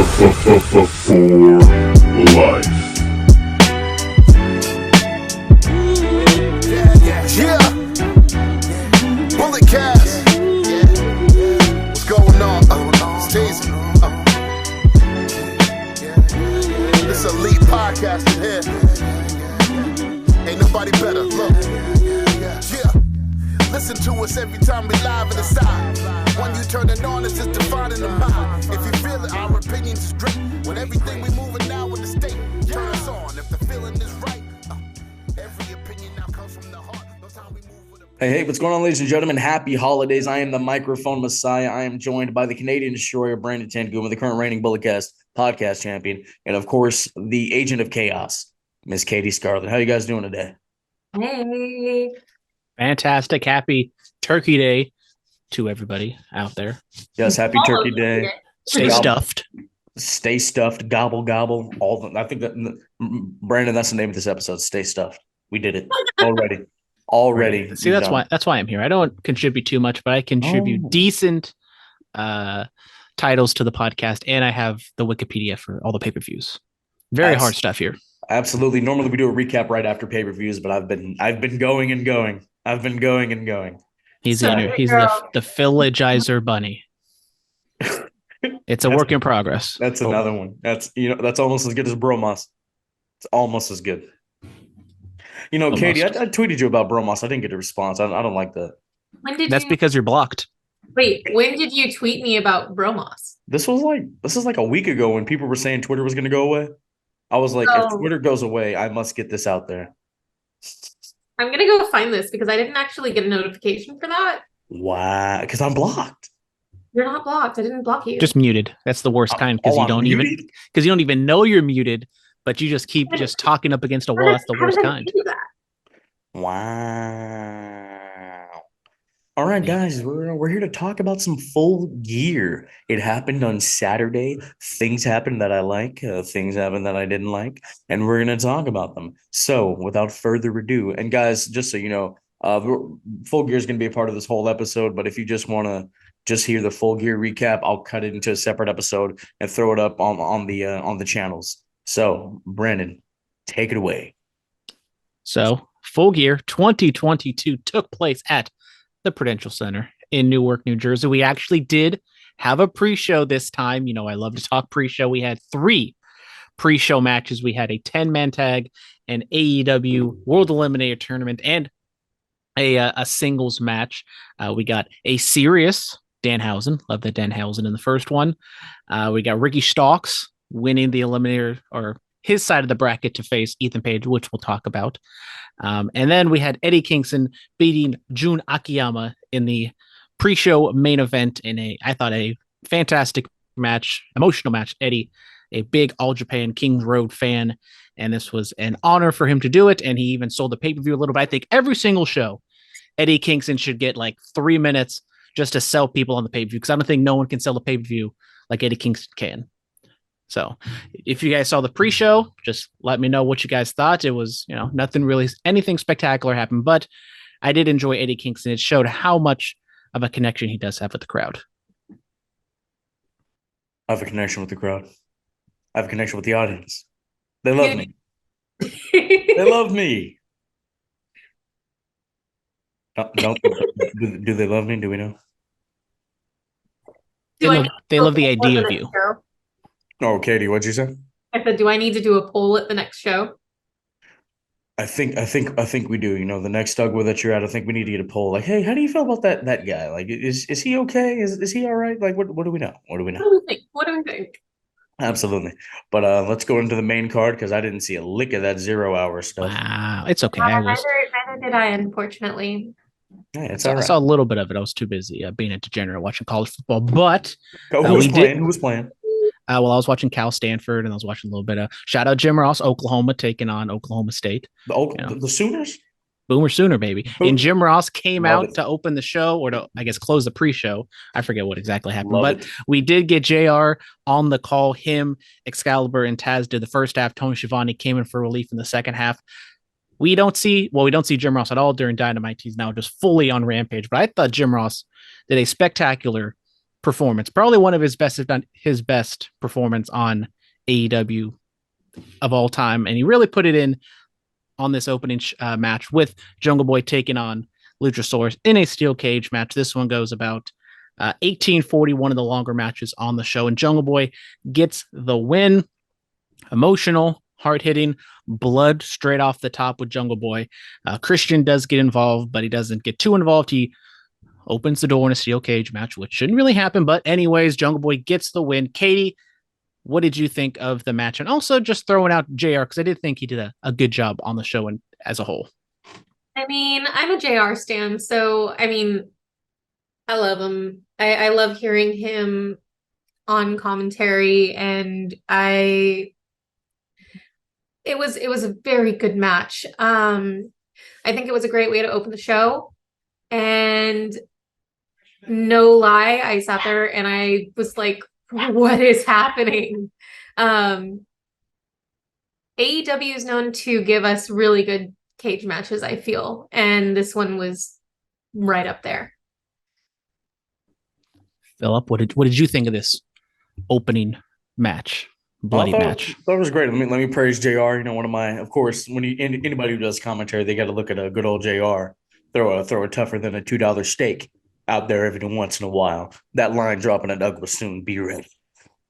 For life. Yeah. Bullet cast. What's going on? Stacy. This elite podcast in here. Ain't nobody better. Look. Yeah. Listen to us every time we live in the side. When you turn it on, it's just defining the mind. If you feel it, our opinions is great. When everything we moving now in the state, turn us on. If the feeling is right, every opinion now comes from the heart. No time we move with a... Hey, what's going on, ladies and gentlemen? Happy holidays. I am the microphone messiah. I am joined by the Canadian destroyer, Brandon Tanguma, the current reigning Bulletcast podcast champion, and of course, the agent of chaos, Miss Katie Scarlett. How you guys doing today? Hey. Fantastic. Happy Turkey Day to everybody out there. Yes, happy Turkey Day. Stay stuffed. Stay stuffed. Gobble, gobble. I think that, Brandon, that's the name of this episode. Stay stuffed. We did it already. See, that's why I'm here. I don't contribute too much, but I contribute decent titles to the podcast, and I have the Wikipedia for all the pay-per-views. Very hard stuff here. Absolutely. Normally we do a recap right after pay-per-views, but I've been going and going. He's the Phillagizer bunny. It's a work in progress. That's another one. That's almost as good as Bromos. It's almost as good. Almost. Katie, I tweeted you about Bromos. I didn't get a response. I don't like that. That's because you're blocked. Wait, when did you tweet me about Bromos? This is like a week ago when people were saying Twitter was going to go away. I was like, if Twitter goes away, I must get this out there. I'm going to go find this because I didn't actually get a notification for that. Why? Because I'm blocked. You're not blocked. I didn't block you. Just muted. That's the worst kind because you don't even know you're muted, but you just keep just talking up against a wall. That's the worst kind. Wow. All right, guys, we're here to talk about some Full Gear. It happened on Saturday. Things happened that I like. Things happened that I didn't like, and we're going to talk about them. So, without further ado, and guys, just so you know, Full Gear is going to be a part of this whole episode. But if you just want to just hear the Full Gear recap, I'll cut it into a separate episode and throw it up on the channels. So, Brandon, take it away. So, Full Gear 2022 took place at the Prudential Center in Newark, New Jersey. We actually did have a pre-show this time. I love to talk pre-show. We had 3 pre-show matches. We had a 10-man tag, an AEW World Eliminator Tournament, and a singles match. We got a serious Danhausen. Love that Danhausen in the first one. We got Ricky Starks winning the Eliminator, or his side of the bracket, to face Ethan Page, which we'll talk about. And then we had Eddie Kingston beating Jun Akiyama in the pre-show main event in I thought a fantastic match, emotional match. Eddie, a big All Japan Kings Road fan, and this was an honor for him to do it. And he even sold the pay-per-view a little bit. I think every single show, Eddie Kingston should get like 3 minutes just to sell people on the pay-per-view, because I don't think no one can sell the pay-per-view like Eddie Kingston can. So if you guys saw the pre-show, just let me know what you guys thought. It was, nothing really, anything spectacular happened, but I did enjoy Eddie Kingston. It showed how much of a connection he does have with the crowd. I have a connection with the crowd. I have a connection with the audience. They love me. They love me. Do they love me? Do we know? They love the idea of you. Oh, Katie, what'd you say? I said, do I need to do a poll at the next show? I think we do. The next Dougwood that you're at, I think we need to get a poll. Like, hey, how do you feel about that guy? Like, is he okay? Is he all right? Like, what do we know? What do we think? Absolutely. But let's go into the main card, because I didn't see a lick of that 0 hour stuff. Wow, it's okay. Neither did I, unfortunately. Yeah, it's all right. I saw a little bit of it. I was too busy being a degenerate watching college football. But who was playing? I was watching Cal Stanford, and I was watching a little bit of shout out Jim Ross, Oklahoma, taking on Oklahoma State. The Sooners? Boomer Sooner, baby. And Jim Ross came out to open the show, or to, I guess, close the pre-show. I forget what exactly happened, we did get JR on the call. Him, Excalibur, and Taz did the first half. Tony Schiavone came in for relief in the second half. We don't see Jim Ross at all during Dynamite. He's now just fully on Rampage. But I thought Jim Ross did a spectacular performance. Probably one of his best, if not his best performance on AEW of all time. And he really put it in on this opening match with Jungle Boy taking on Luchasaurus in a steel cage match. This one goes about 18:40, one of the longer matches on the show. And Jungle Boy gets the win. Emotional, hard-hitting, blood straight off the top with Jungle Boy. Christian does get involved, but he doesn't get too involved. He opens the door in a steel cage match, which shouldn't really happen. But anyways, Jungle Boy gets the win. Katie, what did you think of the match? And also just throwing out JR, because I did think he did a good job on the show and as a whole. I mean, I'm a JR stan, so I mean, I love him. I love hearing him on commentary, and it was a very good match. I think it was a great way to open the show. And no lie, I sat there and I was like, what is happening? AEW is known to give us really good cage matches, I feel, and this one was right up there. Phillip, what did you think of this opening match? Bloody match. That was great. Let me praise JR. You know, one of my, of course, when anybody who does commentary, they got to look at a good old JR. Throw a tougher than a $2 steak out there every once in a while. That line dropping at Douglas soon. Be ready.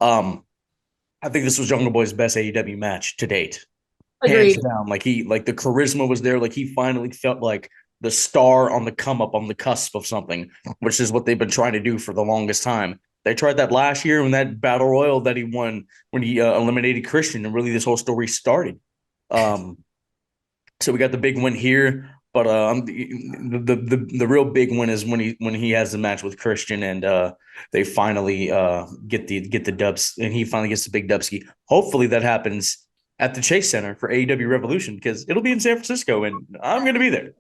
I think this was Jungle Boy's best AEW match to date. Agreed. Hands down. Like the charisma was there. Like he finally felt like the star on the come up, on the cusp of something, which is what they've been trying to do for the longest time. They tried that last year when that battle royal that he won when he eliminated Christian, and really this whole story started. So we got the big win here, but the real big win is when he has the match with Christian, and they finally get the dubs, and he finally gets the big dubski. Hopefully that happens at the Chase Center for AEW Revolution, because it'll be in San Francisco, and I'm going to be there.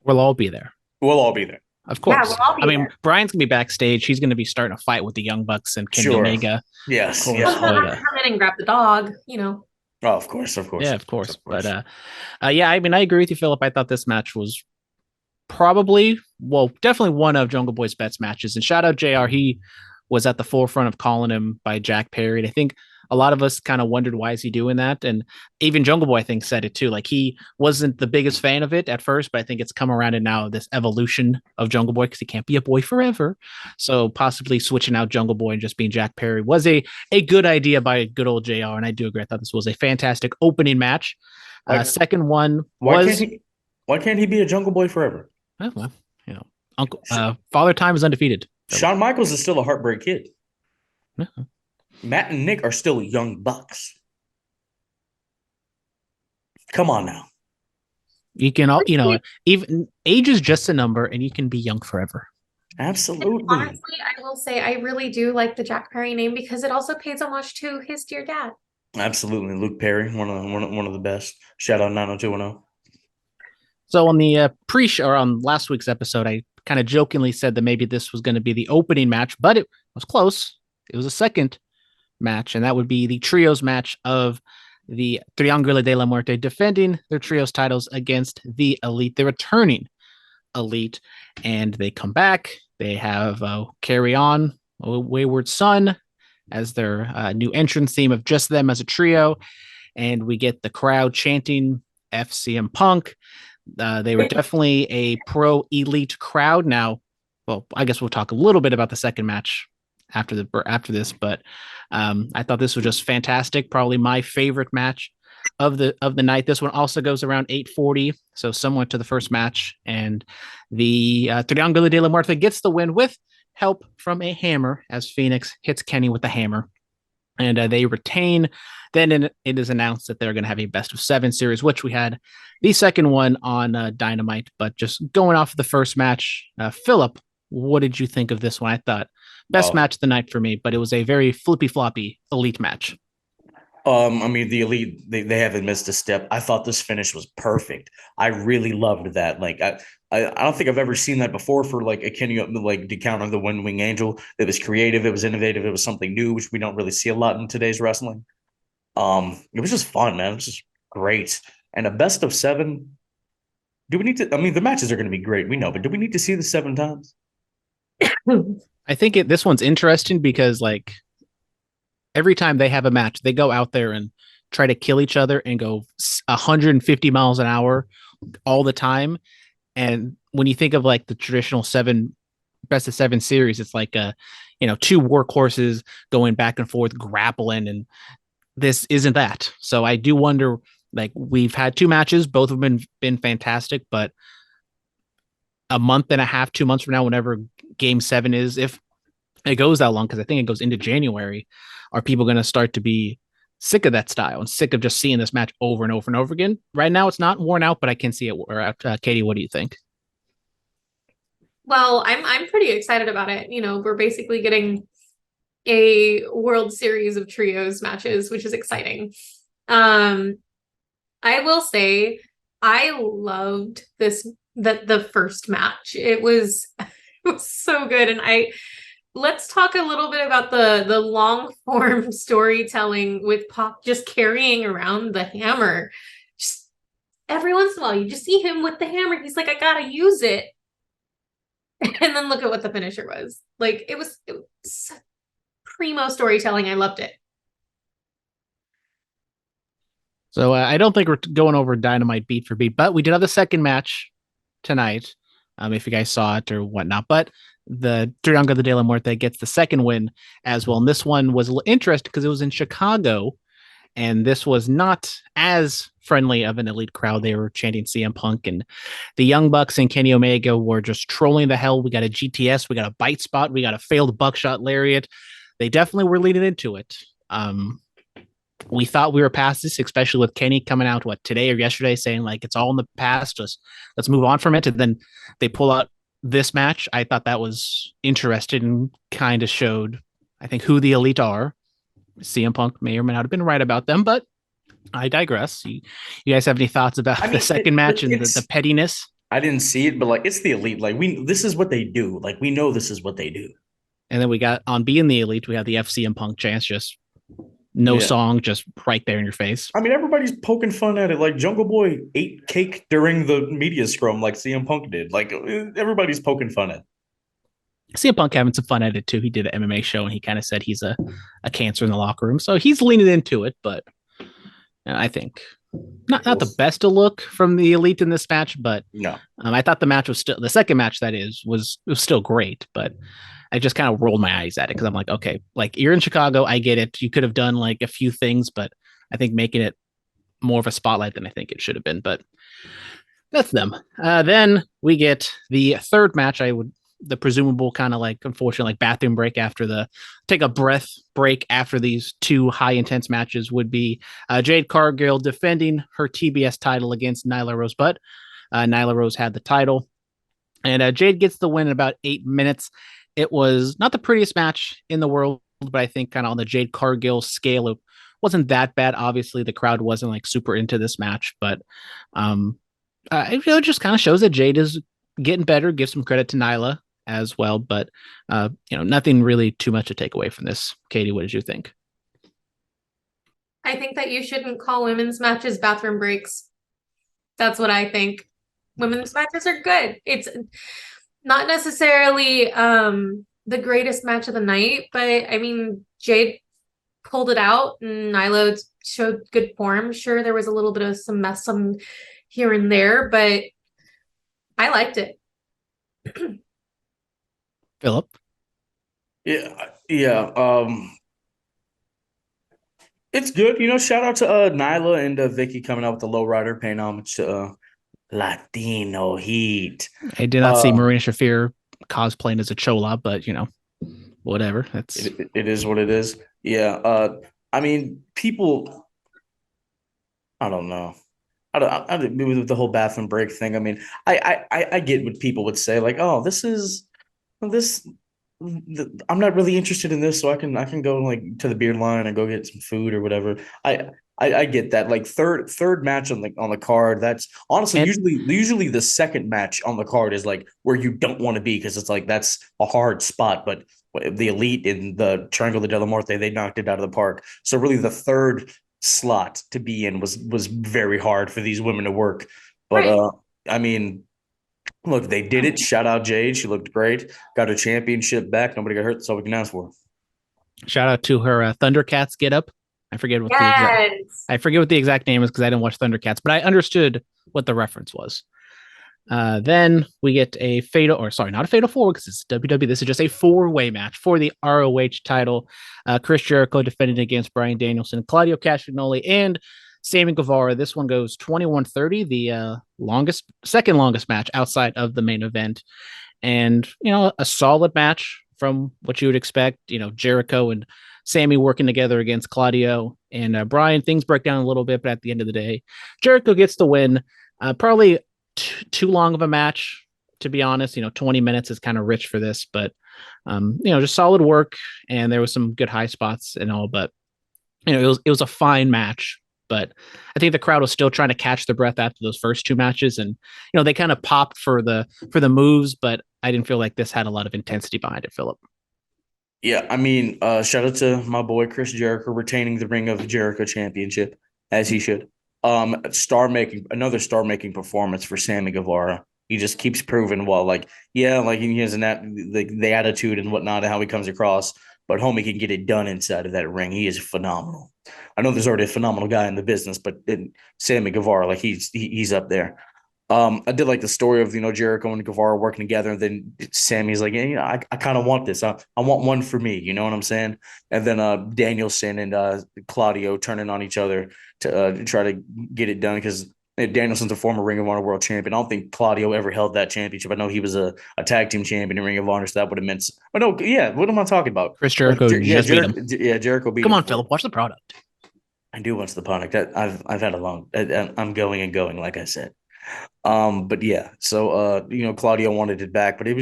We'll all be there. We'll all be there. Of course. Yeah, we'll there. Brian's gonna be backstage. He's gonna be starting a fight with the Young Bucks and Kenny Omega. Yes. Come in and grab the dog, you know. Oh, of course. Yeah, of course. But yeah, I mean, I agree with you, Phillip. I thought this match was definitely one of Jungle Boy's best matches. And shout out JR. He was at the forefront of calling him by Jack Perry. And I think a lot of us kind of wondered, why is he doing that? And even Jungle Boy, I think, said it too. Like, he wasn't the biggest fan of it at first, but I think it's come around, and now this evolution of Jungle Boy, because he can't be a boy forever. So possibly switching out Jungle Boy and just being Jack Perry was a good idea by good old JR. And I do agree. I thought this was a fantastic opening match. Second one was... Why can't he be a Jungle Boy forever? Well, you know, Father Time is undefeated. Shawn Michaels is still a heartbreak kid. Uh-huh. Matt and Nick are still young bucks. Come on now. You can all, even age is just a number, and you can be young forever. Absolutely. And honestly, I will say I really do like the Jack Perry name, because it also pays homage to his dear dad. Absolutely. Luke Perry, one of the best. Shout out 90210. So on the pre-show, or on last week's episode, I kind of jokingly said that maybe this was going to be the opening match, but it was close. It was a second match, and that would be the trios match of the Triángulo de la Muerte defending their trios titles against the Elite, the returning Elite, and they come back. They have Carry On, Wayward Son as their new entrance theme of just them as a trio, and we get the crowd chanting FCM Punk. They were definitely a pro Elite crowd. Now, well, I guess we'll talk a little bit about the second match after this, but I thought this was just fantastic. Probably my favorite match of the night. This one also goes around 8:40, so similar to the first match. And the Triángulo de la Muerte gets the win with help from a hammer, as Phoenix hits Kenny with the hammer, and they retain. Then it is announced that they're going to have a best of 7 series, which we had the second one on Dynamite. But just going off of the first match, Phillip, what did you think of this one? I thought best match of the night for me, but it was a very flippy floppy Elite match. I mean, the Elite, they haven't missed a step. I thought this finish was perfect. I really loved that. Like, I don't think I've ever seen that before for like a Kenny, like the count of the One Wing Angel. It was creative. It was innovative. It was something new, which we don't really see a lot in today's wrestling. It was just fun, man. It was just great. And a best of 7. Do we need to? I mean, the matches are going to be great. We know, but do we need to see the 7 times? I I think this one's interesting because like every time they have a match, they go out there and try to kill each other and go 150 miles an hour all the time. And when you think of like the traditional best of seven series, it's like two workhorses going back and forth, grappling, and this isn't that. So I do wonder. Like we've had two matches, both have been fantastic, but a month and a half, 2 months from now, whenever Game 7 is, if it goes that long, because I think it goes into January, are people going to start to be sick of that style and sick of just seeing this match over and over and over again? Right now, it's not worn out, but I can see it wear out. Katie, what do you think? Well, I'm pretty excited about it. We're basically getting a World Series of trios matches, which is exciting. I will say I loved the first match. It was so good. And let's talk a little bit about the long form storytelling with Pac just carrying around the hammer. Just every once in a while, you just see him with the hammer. He's like, I gotta use it. And then look at what the finisher was. Like it was primo storytelling. I loved it. So I don't think we're going over Dynamite beat for beat, but we did have the second match tonight. If you guys saw it or whatnot, but the Triangle de la Muerte gets the second win as well. And this one was a little interesting because it was in Chicago, and this was not as friendly of an elite crowd. They were chanting CM Punk, and the Young Bucks and Kenny Omega were just trolling the hell. We got a GTS, we got a bite spot, we got a failed buckshot lariat. They definitely were leading into it. We thought we were past this, especially with Kenny coming out today or yesterday saying like it's all in the past, just let's move on from it. And then they pull out this match. I thought that was interesting and kind of showed, I think, who the elite are. CM Punk may or may not have been right about them, but I digress. You guys have any thoughts about the second match and the pettiness? I didn't see it, but like it's the elite. Like this is what they do. Like we know this is what they do. And then we got on being the elite, we have the FCM Punk chance, just no song, just right there in your face. I mean, everybody's poking fun at it. Like Jungle Boy ate cake during the media scrum, like CM Punk did. Like everybody's poking fun at it. CM Punk having some fun at it too. He did an MMA show and he kind of said he's a cancer in the locker room. So he's leaning into it, but I think not the best to look from the elite in this match, but no. I thought the match was still, the second match that is, was still great, but I just kind of rolled my eyes at it because I'm like, okay, like you're in Chicago, I get it. You could have done like a few things, but I think making it more of a spotlight than I think it should have been, but that's them. Then we get the third match. The presumable kind of like, unfortunately, like bathroom break after take a breath break after these two high intense matches would be Jade Cargill defending her TBS title against Nyla Rose. But Nyla Rose had the title, and Jade gets the win in about 8 minutes. It was not the prettiest match in the world, but I think kind of on the Jade Cargill scale, it wasn't that bad. Obviously, the crowd wasn't like super into this match, but it just kind of shows that Jade is getting better. Give some credit to Nyla as well, but nothing really too much to take away from this. Katie, what did you think? I think that you shouldn't call women's matches bathroom breaks. That's what I think. Women's matches are good. It's not necessarily the greatest match of the night, but I mean, Jade pulled it out and Nyla showed good form. Sure, there was a little bit of some mess here and there, but I liked it. Phillip? Yeah. It's good. Shout out to Nyla and Vicky coming out with the lowrider, paying homage to Latino heat. I did not see Marina Shafir cosplaying as a chola, but whatever. It is what it is. Yeah. I mean, people. I don't know. I don't with the whole bathroom break thing. I mean, I get what people would say, like, oh, I'm not really interested in this, so I can go like to the beer line and go get some food or whatever. I get that. Like third match on the card. That's honestly usually the second match on the card is like where you don't want to be because it's like that's a hard spot. But the elite in the Triangle de la Muerte, they knocked it out of the park. So really, the third slot to be in was very hard for these women to work. But right. I mean, Look, they did it. Shout out Jade. She looked great. Got her championship back. Nobody got hurt. That's all we can ask for. Shout out to her Thundercats get up. I forget what Yes. the exact name is because I didn't watch Thundercats, but I understood what the reference was. Then we get a fatal, or sorry, not a fatal four because it's WWE. This is just a four-way match for the ROH title. Chris Jericho defending against Bryan Danielson, Claudio Castagnoli, and Sammy Guevara. This one goes 21-30, the second longest match outside of the main event. And, a solid match from what you would expect. Jericho and Sammy working together against Claudio and Bryan. Things break down a little bit, but at the end of the day, Jericho gets the win. Probably too long of a match, to be honest. 20 minutes is kind of rich for this, but just solid work, and there was some good high spots and all, but it was a fine match. But I think the crowd was still trying to catch their breath after those first two matches, and they kind of popped for the moves, but I didn't feel like this had a lot of intensity behind it, Phillip. Yeah, I mean, shout out to my boy Chris Jericho retaining the Ring of Jericho championship, as he should. Another star making performance for Sammy Guevara. He just keeps proving, well, he has the attitude and whatnot and how he comes across, but homie can get it done inside of that ring. He is phenomenal. I know there's already a phenomenal guy in the business, but Sammy Guevara, he's up there. I did like the story of Jericho and Guevara working together, and then Sammy's like, yeah, I kind of want this. I want one for me. You know what I'm saying? And then Danielson and Claudio turning on each other to try to get it done because Danielson's a former Ring of Honor World Champion. I don't think Claudio ever held that championship. I know he was a tag team champion in Ring of Honor, so that would have meant. But no, yeah, what am I talking about? Chris Jericho beat him. Yeah, Jericho beat him. Come on, Phillip, watch the product. I do watch the product. I've had a long. I'm going and going, like I said. But yeah, so Claudio wanted it back, but it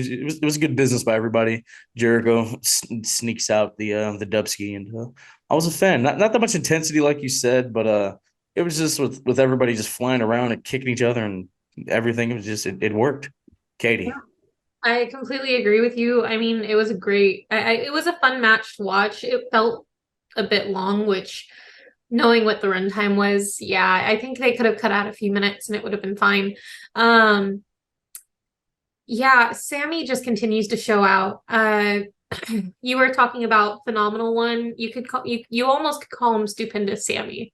was good business by everybody. Jericho sneaks out the Dubski, and I was a fan. Not that much intensity, like you said, but it was just with everybody just flying around and kicking each other and everything. It was just it worked. Katie. Yeah, I completely agree with you. I mean, it was a great. It was a fun match to watch. It felt a bit long, which, knowing what the runtime was, yeah, I think they could have cut out a few minutes and it would have been fine. Yeah, Sammy just continues to show out. You were talking about Phenomenal One. You almost could call him Stupendous Sammy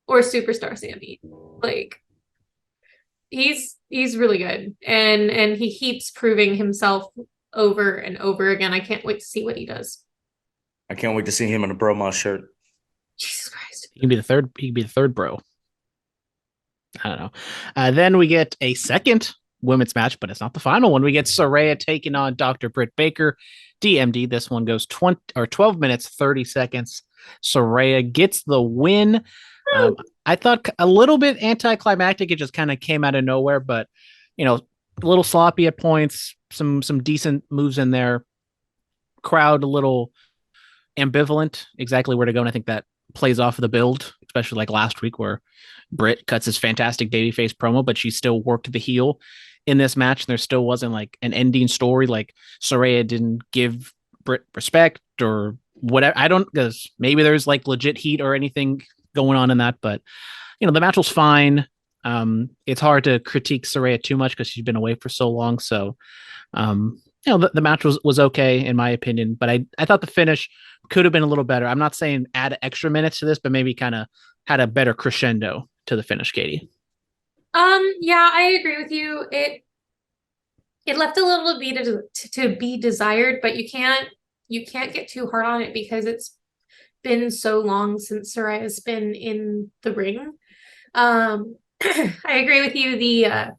or Superstar Sammy. Like, he's really good, and he keeps proving himself over and over again. I can't wait to see what he does. I can't wait to see him in a Bromos shirt. Jesus Christ. He can be the third bro. I don't know. Then we get a second women's match, but it's not the final one. We get Saraya taking on Dr. Britt Baker, DMD. This one goes 12 minutes, 30 seconds. Saraya gets the win. I thought a little bit anticlimactic. It just kind of came out of nowhere, but a little sloppy at points, some decent moves in there. Crowd a little ambivalent exactly where to go. And I think that plays off of the build, especially like last week where Britt cuts his fantastic babyface promo, but she still worked the heel in this match. And there still wasn't like an ending story. Like Saraya didn't give Britt respect or whatever. I don't, because maybe there's like legit heat or anything going on in that, but the match was fine. It's hard to critique Saraya too much because she's been away for so long. So, the match was okay in my opinion, but I thought the finish could have been a little better. I'm not saying add extra minutes to this, but maybe kind of had a better crescendo to the finish, Katie. Yeah, I agree with you. It left a little bit to be desired, but you can't get too hard on it because it's been so long since Saraya's been in the ring. I agree with you. The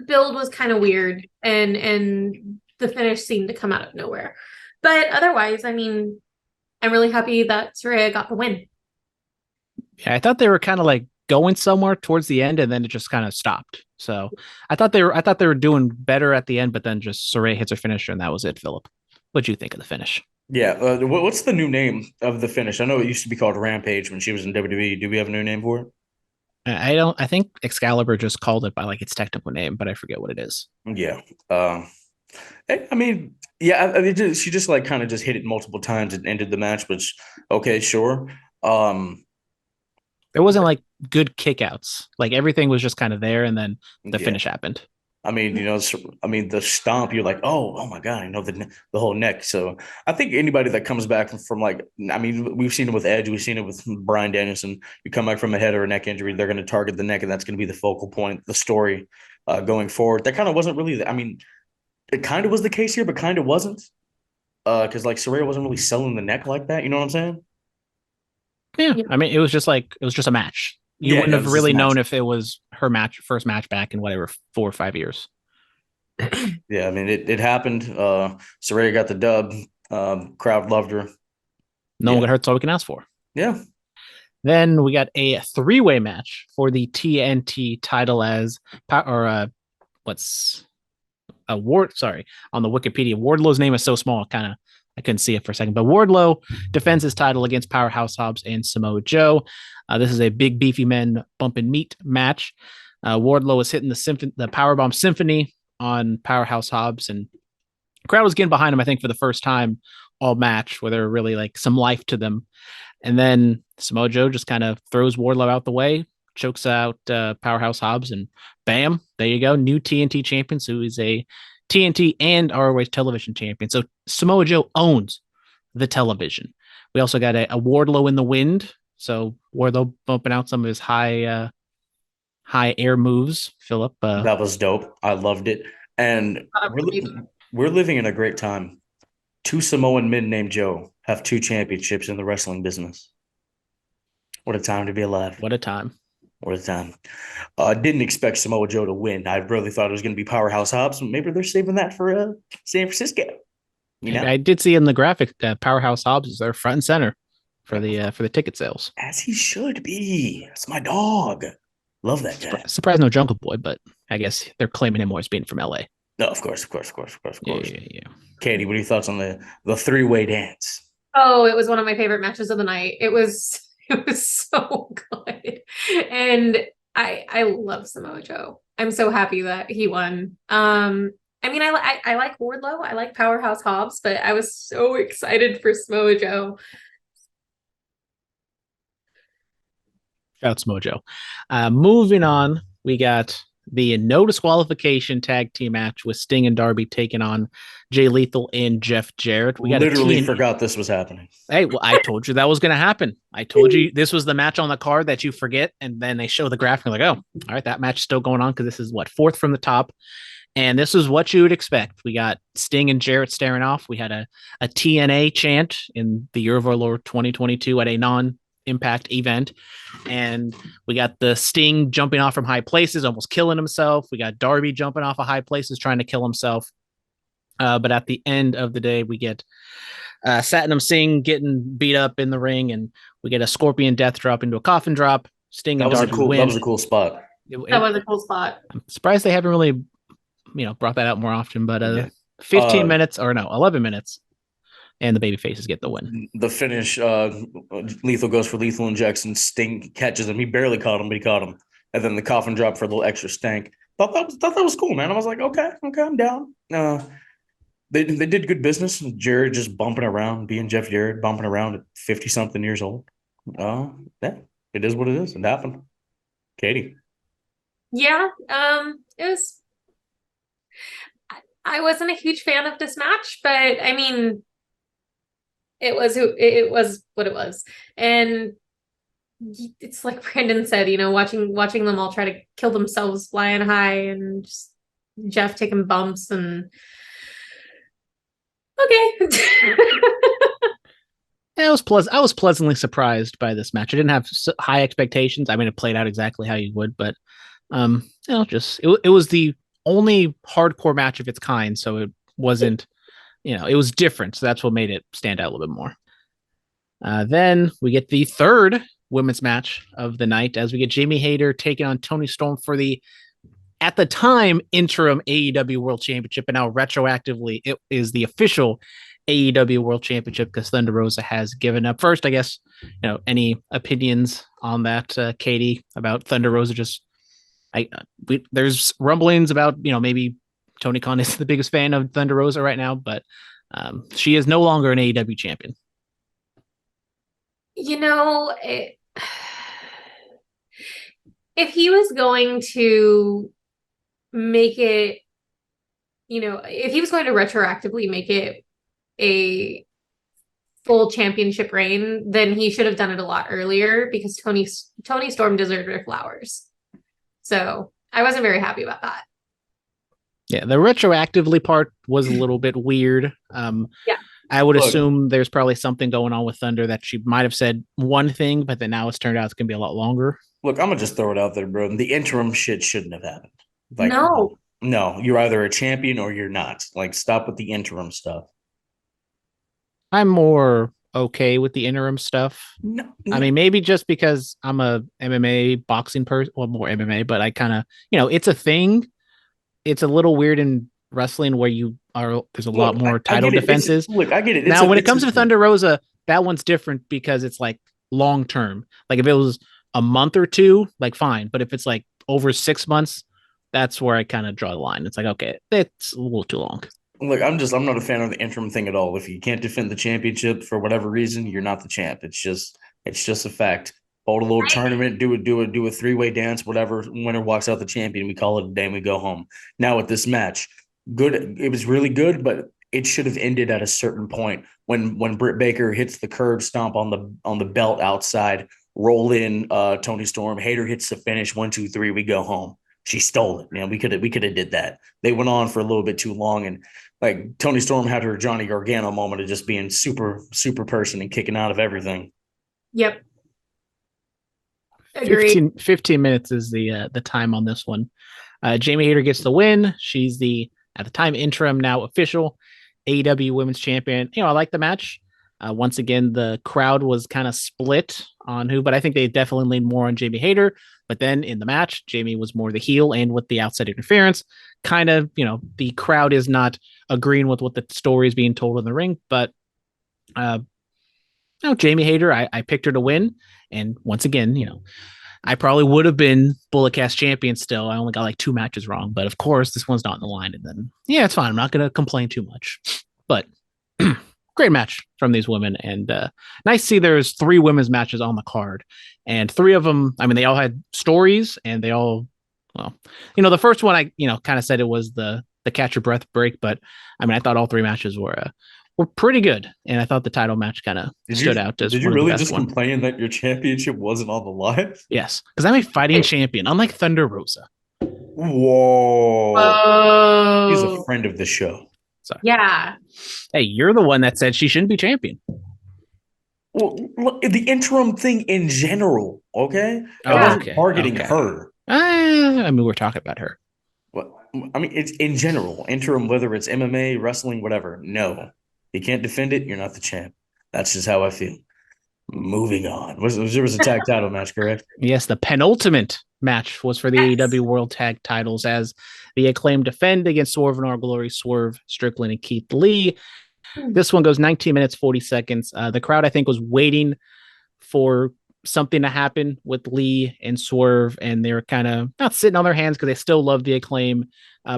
build was kind of weird, and the finish seemed to come out of nowhere. But otherwise, I mean, I'm really happy that Saraya got the win. Yeah, I thought they were kind of like going somewhere towards the end, and then it just kind of stopped. So I thought they were doing better at the end, but then just Saraya hits her finisher, and that was it. Phillip, what'd you think of the finish? Yeah, what's the new name of the finish? I know it used to be called Rampage when she was in WWE. Do we have a new name for it? I think Excalibur just called it by like its technical name, but I forget what it is. Yeah. I mean, yeah, I mean, she just like kind of just hit it multiple times and ended the match, which, okay, sure. There wasn't like good kickouts. Like everything was just kind of there, and then the Yeah. finish happened. I mean, the stomp, you're like, oh my God, the whole neck. So I think anybody that comes back from like, I mean, we've seen it with Edge, we've seen it with Bryan Danielson. You come back from a head or a neck injury, they're going to target the neck, and that's going to be the focal point, the story going forward. That kind of wasn't really, I mean, it kind of was the case here, but kind of wasn't. Because like Saraya wasn't really selling the neck like that. You know what I'm saying? Yeah. Yeah. I mean, it was just a match. You wouldn't Yeah, it have was just really a match. known if it was her first match back in whatever 4 or 5 years. Yeah, I mean, it happened. Saraya got the dub. Crowd loved her. No one got hurt, so all we can ask for. Yeah. Then we got a 3-way match for the TNT title as what's a Ward. Sorry, on the Wikipedia, Wardlow's name is so small, I couldn't see it for a second. But Wardlow defends his title against Powerhouse Hobbs and Samoa Joe. This is a big beefy men bump and meat match. Wardlow was hitting the Powerbomb Symphony on Powerhouse Hobbs, and the crowd was getting behind him, I think, for the first time all match, where there were really like some life to them. And then Samoa Joe just kind of throws Wardlow out the way, chokes out Powerhouse Hobbs, and bam, there you go. New TNT champion, who is a TNT and ROH television champion. So Samoa Joe owns the television. We also got a Wardlow in the wind. So Wardlow bumping out some of his high air moves. Phillip. That was dope. I loved it. And we're living in a great time. 2 Samoan men named Joe have 2 championships in the wrestling business. What a time to be alive. What a time. What a time. Didn't expect Samoa Joe to win. I really thought it was going to be Powerhouse Hobbs. Maybe they're saving that for San Francisco. You know? I did see in the graphic that Powerhouse Hobbs is there front and center for the ticket sales. As he should be. That's my dog. Love that guy. Surprised no Jungle Boy, but I guess they're claiming him more as being from LA. No, of course. Yeah. Katie, what are your thoughts on the 3-way dance? Oh, it was one of my favorite matches of the night. It was so good. And I love Samoa Joe. I'm so happy that he won. I mean, I like Wardlow. I like Powerhouse Hobbs, but I was so excited for Samoa Joe. Shouts Mojo. Moving on, we got the no disqualification tag team match with Sting and Darby taking on Jay Lethal and Jeff Jarrett. We got literally forgot this was happening. Hey, well, I told you that was going to happen. I told you this was the match on the card that you forget, and then they show the graphic. Like, oh, all right, that match is still going on because this is what 4th from the top. And this is what you would expect. We got Sting and Jarrett staring off. We had a TNA chant in the year of our Lord 2022 at a non-impact event. And we got the Sting jumping off from high places, almost killing himself. We got Darby jumping off of high places, trying to kill himself. But at the end of the day, we get Satnam Singh getting beat up in the ring, and we get a Scorpion Death Drop into a coffin drop. Sting and Darby win. That was a cool spot. That was a cool spot. I'm surprised they haven't really brought that out more often, but 15 minutes or no, 11 minutes, and the baby faces get the win. The finish, Lethal goes for lethal injection. Sting catches him. He barely caught him, but he caught him. And then the coffin drop for a little extra stank. Thought that was cool, man. I was like, okay, I'm down. They did good business. Jarrett just bumping around, being Jeff Jarrett, bumping around at 50-something years old. Yeah, it is what it is. It happened. Katie. Yeah, it was. I wasn't a huge fan of this match, but I mean, it was what it was, and it's like Brandon said, watching them all try to kill themselves flying high, and just Jeff taking bumps, and okay. I was pleasantly surprised by this match. I didn't have high expectations. I mean, it played out exactly how you would, but it was the only hardcore match of its kind, so it wasn't, it was different. So that's what made it stand out a little bit more. Then we get the 3rd women's match of the night as we get Jamie Hayter taking on Toni Storm for the, at the time, interim AEW World Championship, and now retroactively it is the official AEW World Championship because Thunder Rosa has given up. First, I guess, any opinions on that, Katie, about Thunder Rosa? There's rumblings about, maybe Tony Khan is the biggest fan of Thunder Rosa right now, but she is no longer an AEW champion. if he was going to make it, if he was going to retroactively make it a full championship reign, then he should have done it a lot earlier because Tony Storm deserved her flowers. So I wasn't very happy about that. Yeah, the retroactively part was a little bit weird. Yeah. I would assume there's probably something going on with Thunder that she might have said one thing, but then now it's turned out it's going to be a lot longer. Look, I'm gonna just throw it out there, bro. The interim shit shouldn't have happened. No, you're either a champion or you're not. Like, stop with the interim stuff. I'm more okay with the interim stuff. No, I mean, maybe just because I'm a MMA boxing person, well, more MMA, but I kind of, it's a thing. It's a little weird in wrestling where there's a lot more title defenses. I get it. Now, when it comes to Thunder Rosa, that one's different because it's like long term. Like if it was a month or two, like fine. But if it's like over 6 months, that's where I kind of draw the line. It's like, okay, it's a little too long. Look, I'm not a fan of the interim thing at all. If you can't defend the championship for whatever reason, you're not the champ. It's just a fact. Hold a little tournament, do a 3-way dance, whatever. Winner walks out the champion. We call it a day and we go home. Now with this match, good. It was really good, but it should have ended at a certain point when Britt Baker hits the curb stomp on the belt outside, roll in Tony Storm. Hayter hits the finish, 1, 2, 3. We go home. She stole it, man. We could have did that. They went on for a little bit too long, and like Tony Storm had her Johnny Gargano moment of just being super person and kicking out of everything. Yep. Agreed. 15 minutes is the time on this one. Jamie Hayter gets the win. She's the at the time interim, now official AEW Women's Champion. I like the match. Once again, the crowd was kind of split on who, but I think they definitely leaned more on Jamie Hayter. But then in the match, Jamie was more the heel, and with the outside interference, kind of, the crowd is not agreeing with what the story is being told in the ring. But, Jamie Hayter, I picked her to win. And once again, I probably would have been Bulletcast champion still. I only got like 2 matches wrong. But of course, this one's not in the line. And then, yeah, it's fine. I'm not going to complain too much. But great match from these women. And nice to see there's 3 women's matches on the card. And 3 of them, I mean, they all had stories and they all, well, the first one I, kind of said it was the catch your breath break. But I mean, I thought all 3 matches were pretty good. And I thought the title match kind of stood out as Did you one of really the best just one. complain that your championship wasn't on the line? Yes, because I'm a fighting champion, unlike Thunder Rosa. Whoa. He's a friend of the show. Sorry. Yeah. Hey, you're the one that said she shouldn't be champion. Well, look, the interim thing in general, okay? I Oh, wasn't okay, targeting okay. her. I mean, we're talking about her. Well, I mean, it's in general, interim, whether it's MMA, wrestling, whatever. No, you can't defend it. You're not the champ. That's just how I feel. Moving on. There was a tag title match, correct? Yes, the penultimate match was for the AEW World Tag Titles as the Acclaim defend against Swerve and Our Glory, Swerve Strickland and Keith Lee. This one goes 19 minutes, 40 seconds. The crowd, I think, was waiting for something to happen with Lee and Swerve, and they were kind of not sitting on their hands because they still love the Acclaim.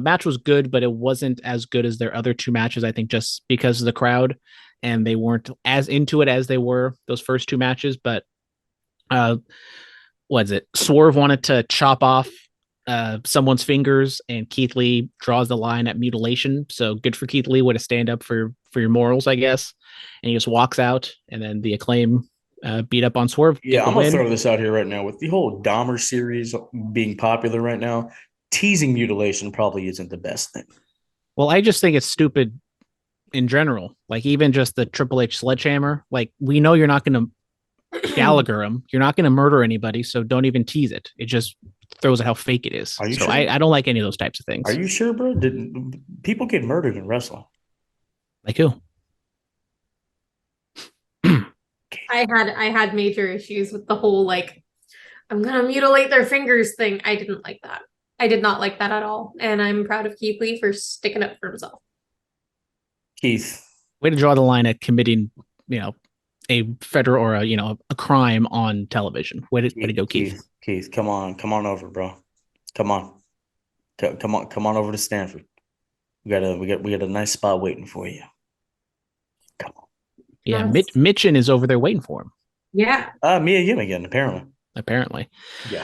Match was good, but it wasn't as good as their other 2 matches, I think, just because of the crowd, and they weren't as into it as they were those first 2 matches. But Swerve wanted to chop off someone's fingers, and Keith Lee draws the line at mutilation. So good for Keith Lee, way to stand up for your morals, I guess. And he just walks out, and then the Acclaim beat up on Swerve. Yeah, I'm going to throw this out here right now. With the whole Dahmer series being popular right now, teasing mutilation probably isn't the best thing. Well, I just think it's stupid in general. Like, even just the Triple H sledgehammer. Like, we know you're not going to Gallagher him. You're not going to murder anybody, so don't even tease it. It just throws out how fake it is. So sure? I don't like any of those types of things. Are you sure, bro? Did people get murdered in wrestling? Like who? I had major issues with the whole like I'm gonna mutilate their fingers thing. I didn't like that. I did not like that at all. And I'm proud of Keith Lee for sticking up for himself. Keith. Way to draw the line at committing, a federal or a crime on television. Way to go, Keith. Keith, come on over, bro. Come on over to Stanford. We got a nice spot waiting for you. Come on. Yeah, yes. Mitchin is over there waiting for him. Yeah. Mia Yim again, apparently. Apparently. Yeah.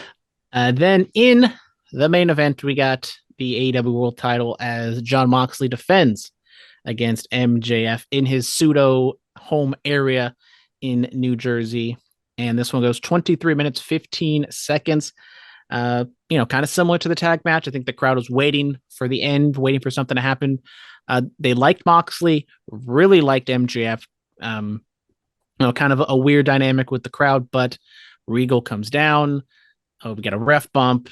Then in the main event, we got the AEW World Title as Jon Moxley defends against MJF in his pseudo home area in New Jersey. And this one goes 23 minutes, 15 seconds. Kind of similar to the tag match. I think the crowd was waiting for the end, waiting for something to happen. They liked Moxley, really liked MJF. Kind of a weird dynamic with the crowd, but Regal comes down. Oh, we got a ref bump.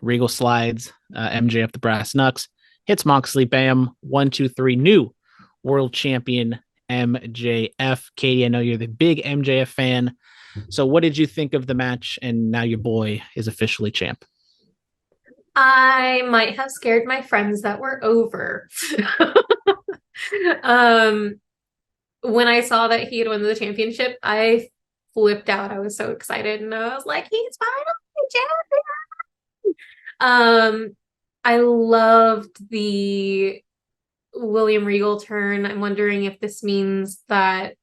Regal slides. MJF, the brass knucks, hits Moxley. Bam. 1, 2, 3. New world champion MJF. Katie, I know you're the big MJF fan. So what did you think of the match? And now your boy is officially champ. I might have scared my friends that were over. When I saw that he had won the championship, I flipped out. I was so excited, and I was like, he's finally champion. I loved the William Regal turn. I'm wondering if this means that,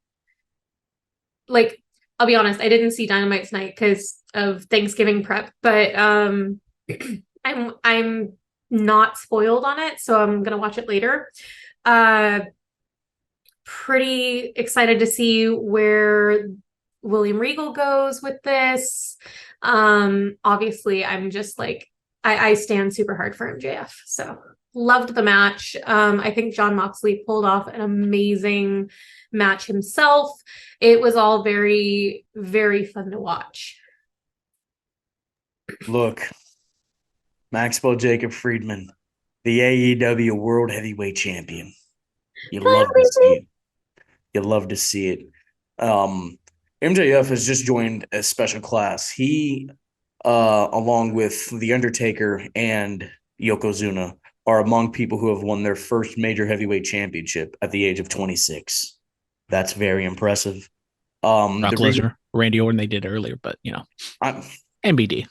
like, I'll be honest, I didn't see Dynamite tonight because of Thanksgiving prep, but I'm not spoiled on it, so I'm gonna watch it later. Pretty excited to see where William Regal goes with this. Obviously, I'm just like, I stand super hard for MJF, so loved the match. I think Jon Moxley pulled off an amazing match himself. It was all very, very fun to watch. Look, Maxwell Jacob Friedman, the AEW World Heavyweight Champion. You love to see it. You love to see it. MJF has just joined a special class. He, along with The Undertaker and Yokozuna, are among people who have won their first major heavyweight championship at the age of 26. That's very impressive. Brock Lesnar, Randy Orton, they did earlier, but MBD.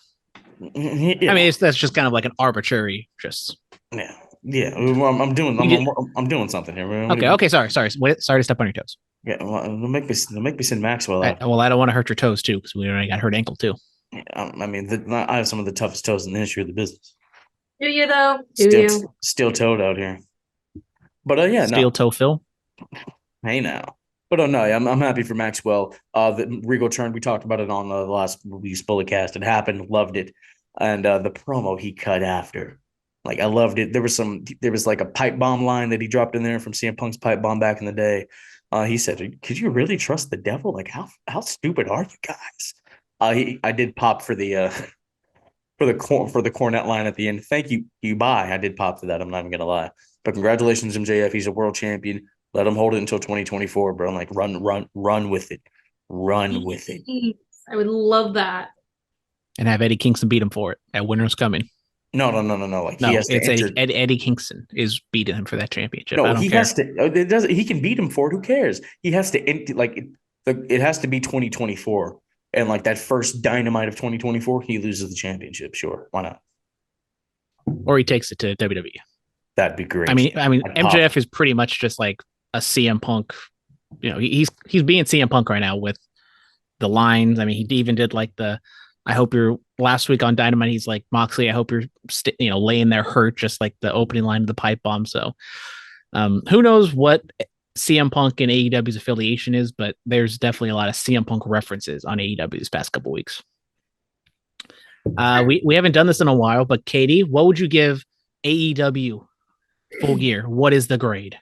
Yeah. I mean, that's just kind of like an arbitrary, just I'm doing something here. Okay. Sorry. Sorry to step on your toes. Yeah, well, they'll make me send Maxwell out. Well, I don't want to hurt your toes too, because we already got hurt ankle too. Yeah, I mean, I have some of the toughest toes in the history of the business. Do you though? Steel toed out here. But steel toe Phil. Hey now. But no, I'm happy for Maxwell. The Regal turn, we talked about it on the last week's Bulletcast. It happened, loved it, and the promo he cut after, like, I loved it. There was like a pipe bomb line that he dropped in there from CM Punk's pipe bomb back in the day. He said, "Could you really trust the devil? Like, how stupid are you guys?" I did pop for the cornet line at the end. Thank you, bye. I did pop for that. I'm not even gonna lie. But congratulations, MJF. He's a world champion. Let him hold it until 2024, bro. Like, run with it. Run with it. I would love that. And have Eddie Kingston beat him for it at Winter's Coming. No. Like, Eddie Kingston is beating him for that championship. No, he has to. It doesn't. He can beat him for it. Who cares? He has to empty. Like, it has to be 2024, and like that first Dynamite of 2024, he loses the championship. Sure, why not? Or he takes it to WWE. That'd be great. I mean, MJF is pretty much just like a CM Punk. He's being CM Punk right now with the lines. I mean, he even did like I hope you're last week on Dynamite. He's like, Moxley, I hope you're laying there hurt, just like the opening line of the pipe bomb. So who knows what CM Punk and AEW's affiliation is, but there's definitely a lot of CM Punk references on AEW this past couple weeks. We haven't done this in a while, but Katie, what would you give AEW Full Gear? What is the grade?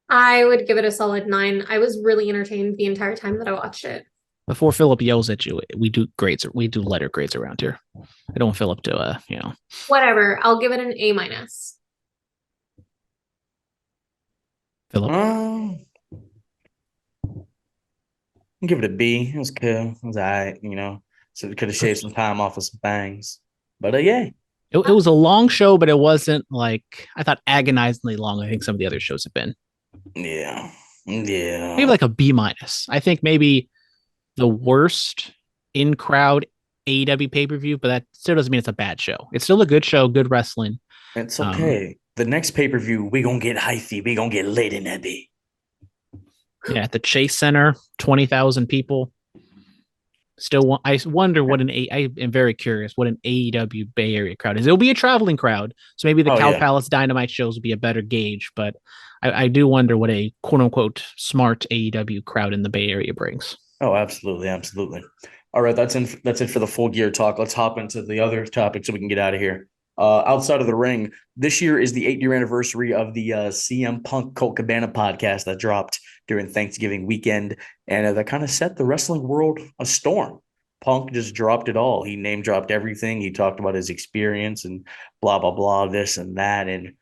I would give it a solid 9. I was really entertained the entire time that I watched it. Before Phillip yells at you, we do grades. We do letter grades around here. I don't want Phillip to, Whatever. I'll give it an A-. Phillip? Give it a B. It was cool. It was all right, So we could have shaved some time off of some bangs. But yeah. It was a long show, but it wasn't like, I thought, agonizingly long. I think some of the other shows have been. Yeah. Maybe like a B-. I think maybe the worst in-crowd AEW pay-per-view, but that still doesn't mean it's a bad show. It's still a good show, good wrestling. It's okay. The next pay-per-view, we gonna get hyphy. We gonna get lit in that B. Yeah, at the Chase Center, 20,000 people. I wonder what I am very curious what an AEW Bay Area crowd is. It'll be a traveling crowd, so maybe the Cow Palace Dynamite shows will be a better gauge. But I do wonder what a quote unquote smart AEW crowd in the Bay Area brings. Oh, absolutely, absolutely. All right, that's it for the Full Gear talk. Let's hop into the other topic so we can get out of here. Outside of the ring, this year is the 8-year anniversary of the CM Punk Colt Cabana podcast that dropped during Thanksgiving weekend, and that kind of set the wrestling world a storm. Punk just dropped it all. He name dropped everything. He talked about his experience and blah blah blah, this and that. And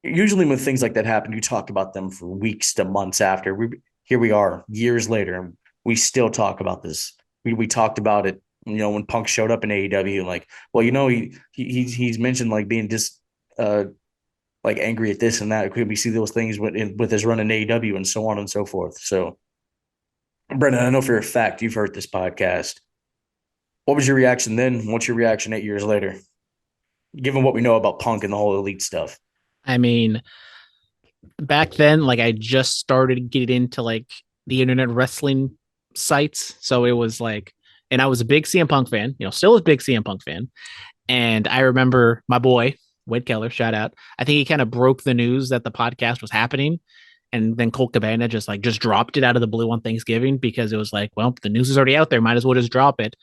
usually when things like that happen, you talk about them for weeks to months after. Here we are, years later, and we still talk about this. We talked about it, when Punk showed up in AEW, like, well, he's mentioned like being like angry at this and that. Could we see those things with his run in AEW and so on and so forth? So, Brendan, I know for a fact you've heard this podcast. What was your reaction then? What's your reaction 8 years later, given what we know about Punk and the whole elite stuff? I mean, back then, like I just started getting into like the internet wrestling sites, so it was like, and I was a big CM Punk fan, still a big CM Punk fan, and I remember my boy Wade Keller, shout out. I think he kind of broke the news that the podcast was happening, and then Colt Cabana just dropped it out of the blue on Thanksgiving because it was like, well, the news is already out there, might as well just drop it.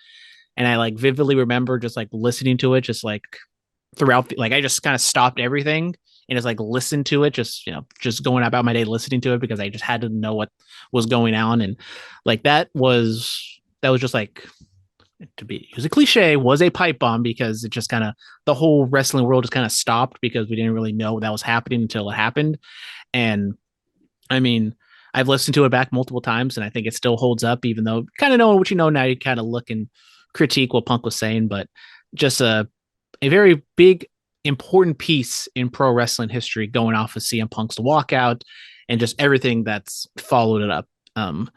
And I like vividly remember just like listening to it, just like throughout, I just kind of stopped everything and just like listened to it, just going about my day listening to it because I just had to know what was going on. And like that was just like, to use a cliche, was a pipe bomb because it just kind of, the whole wrestling world just kind of stopped because we didn't really know that was happening until it happened. And I mean, I've listened to it back multiple times and I think it still holds up, even though kind of knowing what you know now, you kind of look and critique what Punk was saying, but just a very big, important piece in pro wrestling history going off of CM Punk's walkout and just everything that's followed it up. And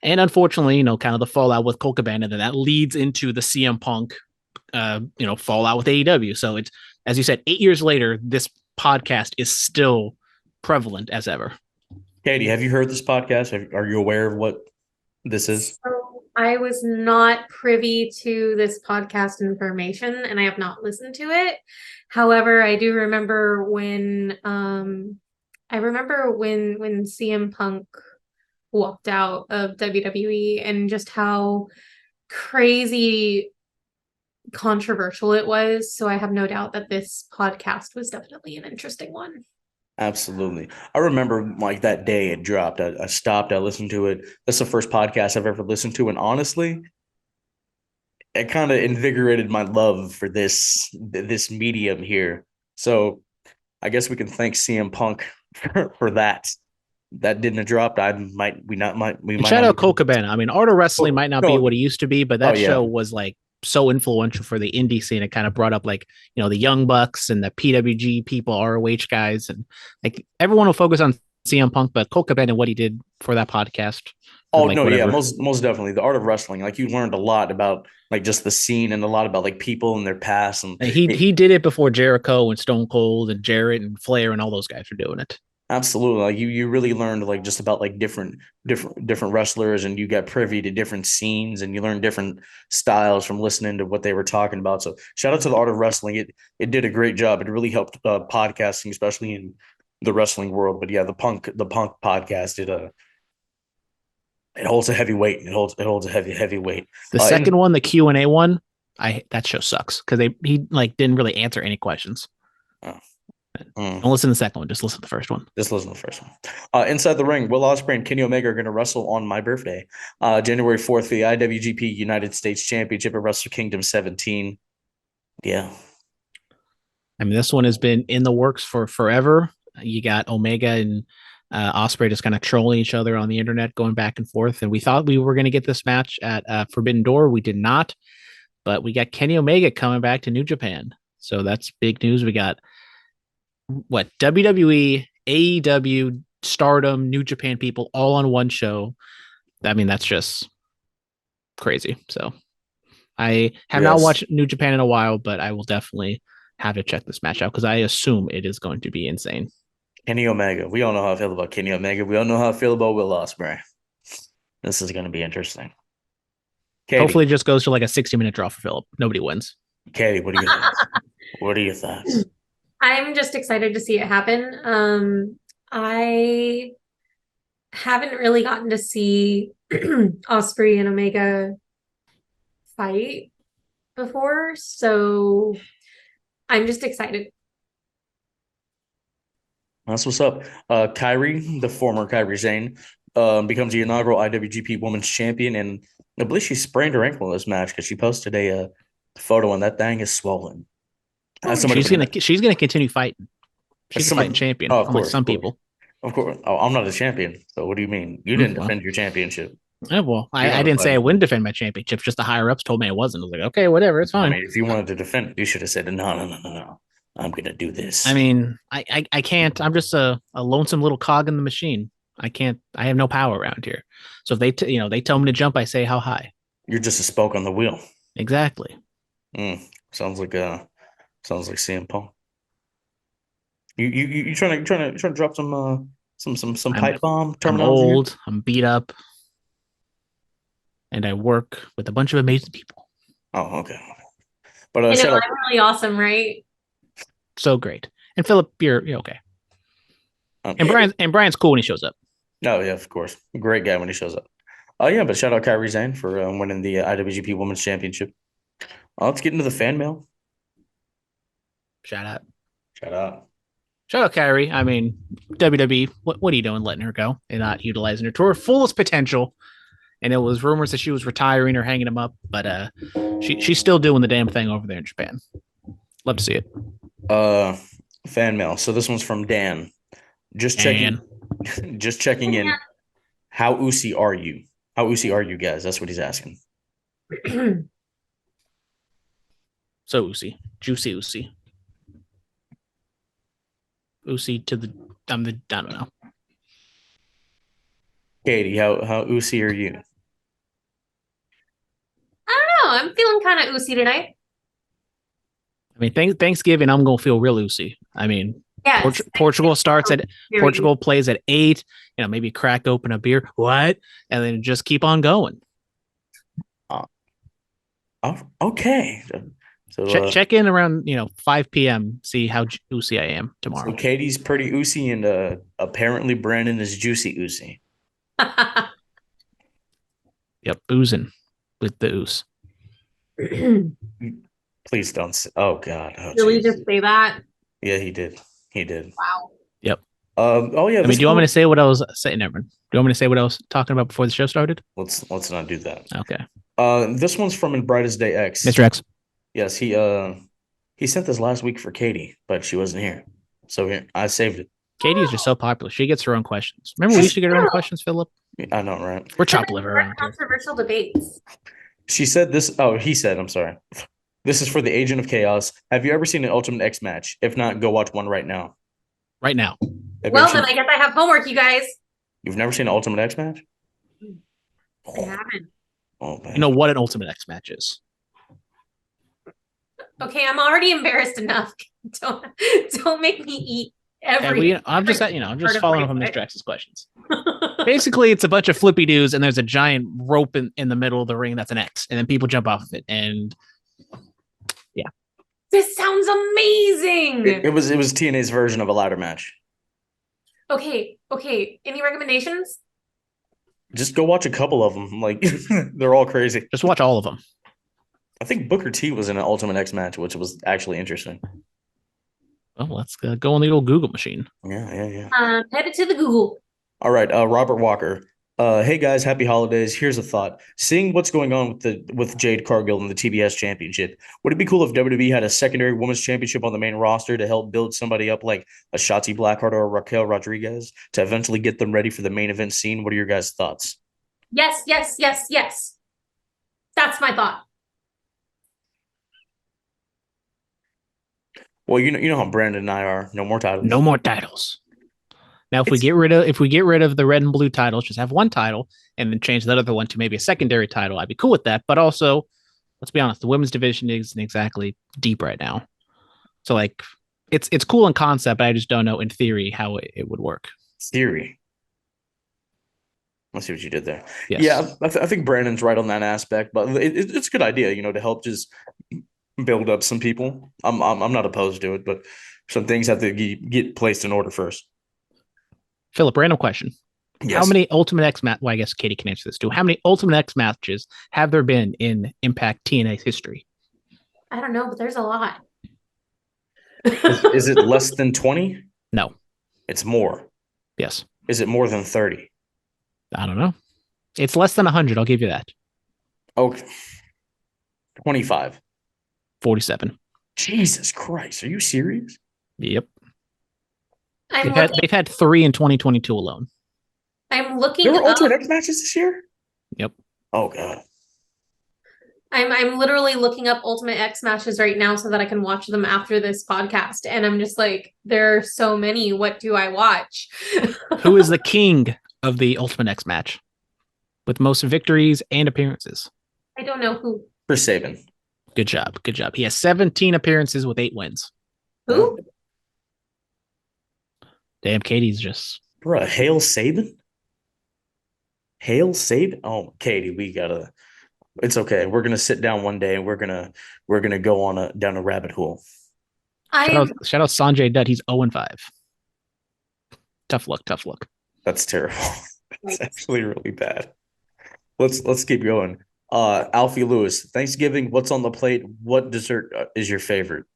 unfortunately, kind of the fallout with Colt Cabana, that leads into the CM Punk, fallout with AEW. So it's, as you said, 8 years later, this podcast is still prevalent as ever. Katie, have you heard this podcast? Are you aware of what this is? So I was not privy to this podcast information, and I have not listened to it. However, I do remember when when CM Punk walked out of WWE and just how crazy controversial it was. So I have no doubt that this podcast was definitely an interesting one. Absolutely. I remember like that day it dropped. I stopped, I listened to it. That's the first podcast I've ever listened to. And honestly, it kind of invigorated my love for this medium here. So I guess we can thank CM Punk for that. That didn't have dropped. Shout out Colt Cabana. I mean, Art of Wrestling might not be what it used to be, but that show was like so influential for the indie scene. It kind of brought up like, the Young Bucks and the PWG people, ROH guys, and like everyone will focus on CM Punk, but Colt Cabana and what he did for that podcast. Oh, like, no, whatever. Yeah, most definitely. The Art of Wrestling, like you learned a lot about like just the scene and a lot about like people and their past. And he did it before Jericho and Stone Cold and Jarrett and Flair and all those guys were doing it. Absolutely. Like you really learned like just about like different wrestlers, and you got privy to different scenes, and you learned different styles from listening to what they were talking about. So shout out to the Art of Wrestling. It did a great job. It really helped podcasting, especially in the wrestling world. But yeah, the Punk podcast, it holds a heavy weight. It holds a heavy weight. The second one, the Q&A one, that show sucks because he like didn't really answer any questions. Oh. Don't listen to the second one. Just listen to the first one. Inside the ring, Will Ospreay and Kenny Omega are going to wrestle on my birthday, January 4th, for the IWGP United States Championship at WrestleKingdom 17. Yeah. I mean, this one has been in the works for forever. You got Omega and Ospreay just kind of trolling each other on the internet, going back and forth. And we thought we were going to get this match at Forbidden Door. We did not. But we got Kenny Omega coming back to New Japan. So that's big news. We got WWE, AEW, Stardom, New Japan people all on one show. I mean, that's just crazy. So I have not watched New Japan in a while, but I will definitely have to check this match out because I assume it is going to be insane. Kenny Omega. We all know how I feel about Kenny Omega. We all know how I feel about Will Ospreay. This is going to be interesting. Katie, Hopefully, it just goes to like a 60-minute draw for Phillip. Nobody wins. Katie, what do you think? What are your thoughts? I'm just excited to see it happen. I haven't really gotten to see Osprey and Omega fight before, so I'm just excited. That's what's up. Kyrie, the former Kyrie Zane, becomes the inaugural IWGP Women's Champion, and I believe she sprained her ankle in this match because she posted a photo, and that thing is swollen. As somebody She's gonna continue fighting. as She's a somebody- fighting champion, Oh, of unlike course, some of course. people. Of course. Oh, I'm not a champion. So what do you mean? You didn't Well. defend your championship. Yeah, well, You're not I a didn't say I fighter. wouldn't defend my championship. Just the higher ups told me I wasn't. I was like, okay, whatever, it's I fine. mean, if you wanted to defend it, you should have said, no. I'm gonna do this. I mean, I can't. I'm just a lonesome little cog in the machine. I can't. I have no power around here. So if they tell me to jump, I say how high. You're just a spoke on the wheel. Exactly. Sounds like CM Punk. You trying to drop some pipe bomb I'm terminology here? old. I'm beat up, and I work with a bunch of amazing people. Oh, okay. But You know, shout out. I'm really awesome, right? So great. And Phillip, you're okay. And Brian's cool when he shows up. No, yeah, of course. Great guy when he shows up. Oh yeah, but shout out Kyrie Zane for winning the IWGP Women's Championship. Let's get into the fan mail. Shout out. Shout out. Shout out Kyrie. I mean, WWE, what are you doing letting her go and not utilizing her to her fullest potential? And it was rumors that she was retiring or hanging him up, but she's still doing the damn thing over there in Japan. Love to see it. Fan mail. So this one's from Dan. Just checking in. How Usi are you? How Usi are you guys? That's what he's asking. So Usi. Juicy Usi. Usi to the I don't know. Katie, how Usi are you? I don't know. I'm feeling kind of oozy tonight. I mean, Thanksgiving, I'm gonna feel real Usi. I mean, Yes. Portugal starts at Very Portugal plays at 8. Maybe crack open a beer. What? And then just keep on going. Okay. So Check in around 5 p.m. See how Usi I am tomorrow. So Katie's pretty Usi, and apparently Brandon is juicy Usi. Yep, oozing with the ooze. Please don't. Oh God. Oh, Really geez. just say that? Yeah, he did. He did. Wow. Yep. Oh yeah. I mean, do you want me to say what I was saying? Never. Do you want me to say what I was talking about before the show started? Let's not do that. Okay. This one's from In Brightest Day X. Mr. X. Yes, he sent this last week for Katie, but she wasn't here. So here, I saved it. Katie is just so popular. She gets her own questions. Remember, we used to get our own questions, Phillip? I know, right? We're chopped liver around here. Controversial debates. She said this. Oh, he said, I'm sorry. This is for the Agent of Chaos. Have you ever seen an Ultimate X match? If not, go watch one right now. Right now. Well, then I guess I have homework, you guys. You've never seen an Ultimate X match? I haven't. Oh man. You know what an Ultimate X match is. Okay, I'm already embarrassed enough. Don't make me eat every. I'm just part of following up on my Mr. X's questions. Basically, it's a bunch of flippy doos, and there's a giant rope in the middle of the ring that's an X, and then people jump off of it. And yeah, This sounds amazing. It was TNA's version of a ladder match. Okay. Any recommendations? Just go watch a couple of them. Like they're all crazy. just watch all of them. I think Booker T was in an Ultimate X match, which was actually interesting. Well, let's go on the old Google machine. Yeah. Head it to the Google. All right, Robert Walker. Hey guys, happy holidays. Here's a thought. Seeing what's going on with Jade Cargill in the TBS championship, would it be cool if WWE had a secondary women's championship on the main roster to help build somebody up like a Shotzi Blackheart or a Raquel Rodriguez to eventually get them ready for the main event scene? What are your guys' thoughts? Yes. That's my thought. Well, you know how Brandon and I are. No more titles. No more titles. Now, if we get rid of the red and blue titles, just have one title and then change that other one to maybe a secondary title, I'd be cool with that. But also, let's be honest, the women's division isn't exactly deep right now. So like, it's cool in concept, but I just don't know in theory how it would work. Theory. I see what you did there. Yes. Yeah, I think Brandon's right on that aspect, but it's a good idea, to help just build up some people. I'm not opposed to it, but some things have to get placed in order first. Phillip, random question. Yes. How many Ultimate X match? Well, I guess Katie can answer this too. How many Ultimate X matches have there been in Impact TNA's history? I don't know, but there's a lot. Is it less than 20? No. It's more. Yes. Is it more than 30? I don't know. It's less than 100. I'll give you that. Okay. 25. 47. Jesus Christ. Are you serious? Yep. I'm They've had 3 in 2022 alone. I'm looking There were up. Ultimate X matches this year? Yep. Oh, God. I'm literally looking up Ultimate X matches right now so that I can watch them after this podcast. And I'm just like, there are so many. What do I watch? Who is the king of the Ultimate X match with most victories and appearances? I don't know who. Chris Sabin. Good job. Good job. He has 17 appearances with 8 wins. Who? Damn, Katie's just. Bruh, Hale Sabin? Hale Sabin? Oh, Katie, we gotta. It's okay. We're gonna sit down one day and we're gonna go on down a rabbit hole. Shout out Sanjay Dutt. He's 0-5. Tough luck. That's terrible. That's actually really bad. Let's keep going. Alfie Lewis, Thanksgiving. What's on the plate? What dessert is your favorite?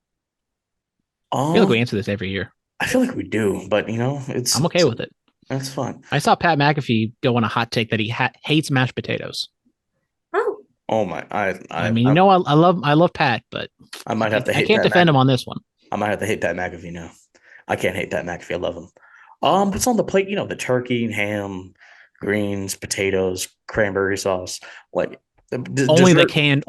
I feel like we answer this every year. I feel like we do, but it's. I'm okay with it. That's fine. I saw Pat McAfee go on a hot take that he hates mashed potatoes. Oh. Oh my! I mean, I love Pat, but I might have to hate. I can't Pat defend him on this one. I might have to hate Pat McAfee now. I can't hate Pat McAfee. I love him. What's on the plate? The turkey, ham, greens, potatoes, cranberry sauce. Like only the canned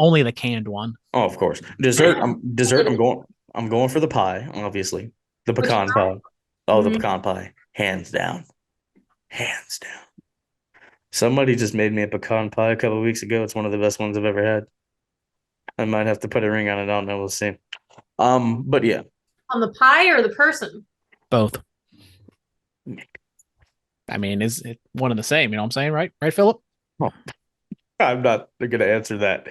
one. Oh, of course. Dessert. I'm going for the pie. Obviously, the pecan pie. Oh, the pecan pie, hands down. Somebody just made me a pecan pie a couple of weeks ago. It's one of the best ones I've ever had. I might have to put a ring on it. I don't know. We'll see. But yeah. On the pie or the person? Both. I mean, is it one and the same? You know what I'm saying, right? Right, Phillip? Oh, I'm not going to answer that.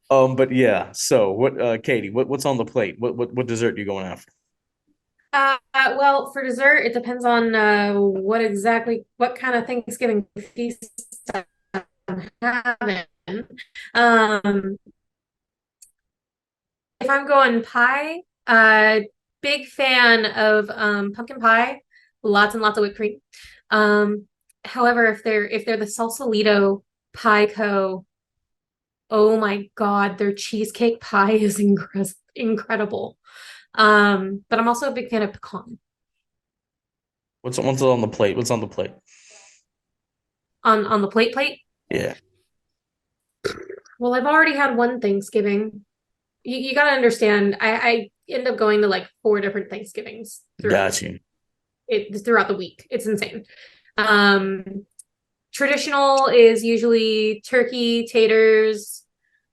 But yeah. So what, Katie? What's on the plate? What dessert are you going after? Well, for dessert, it depends on what kind of Thanksgiving feast I'm having. If I'm going pie, big fan of pumpkin pie, lots and lots of whipped cream. However, if they're the Sausalito Pie Co., oh my God, their cheesecake pie is incredible. But I'm also a big fan of pecan. What's on the plate? What's on the plate? On the plate? Yeah. Well, I've already had one Thanksgiving. You got to understand, I end up going to like 4 different Thanksgivings throughout the week. It's insane. Traditional is usually turkey, taters,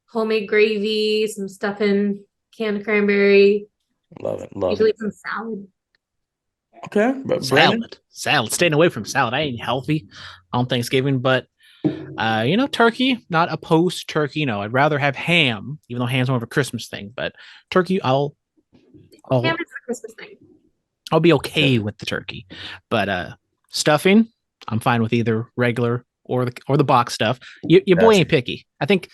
homemade gravy, some stuffing, canned cranberry. Love it. Usually some salad. Okay. But salad. Staying away from salad. I ain't healthy on Thanksgiving, but turkey, not opposed to turkey. I'd rather have ham, even though ham's more of a Christmas thing. But turkey, ham is a Christmas thing. I'll be okay with the turkey. But stuffing, I'm fine with either regular or the box stuff. Your boy ain't picky. I think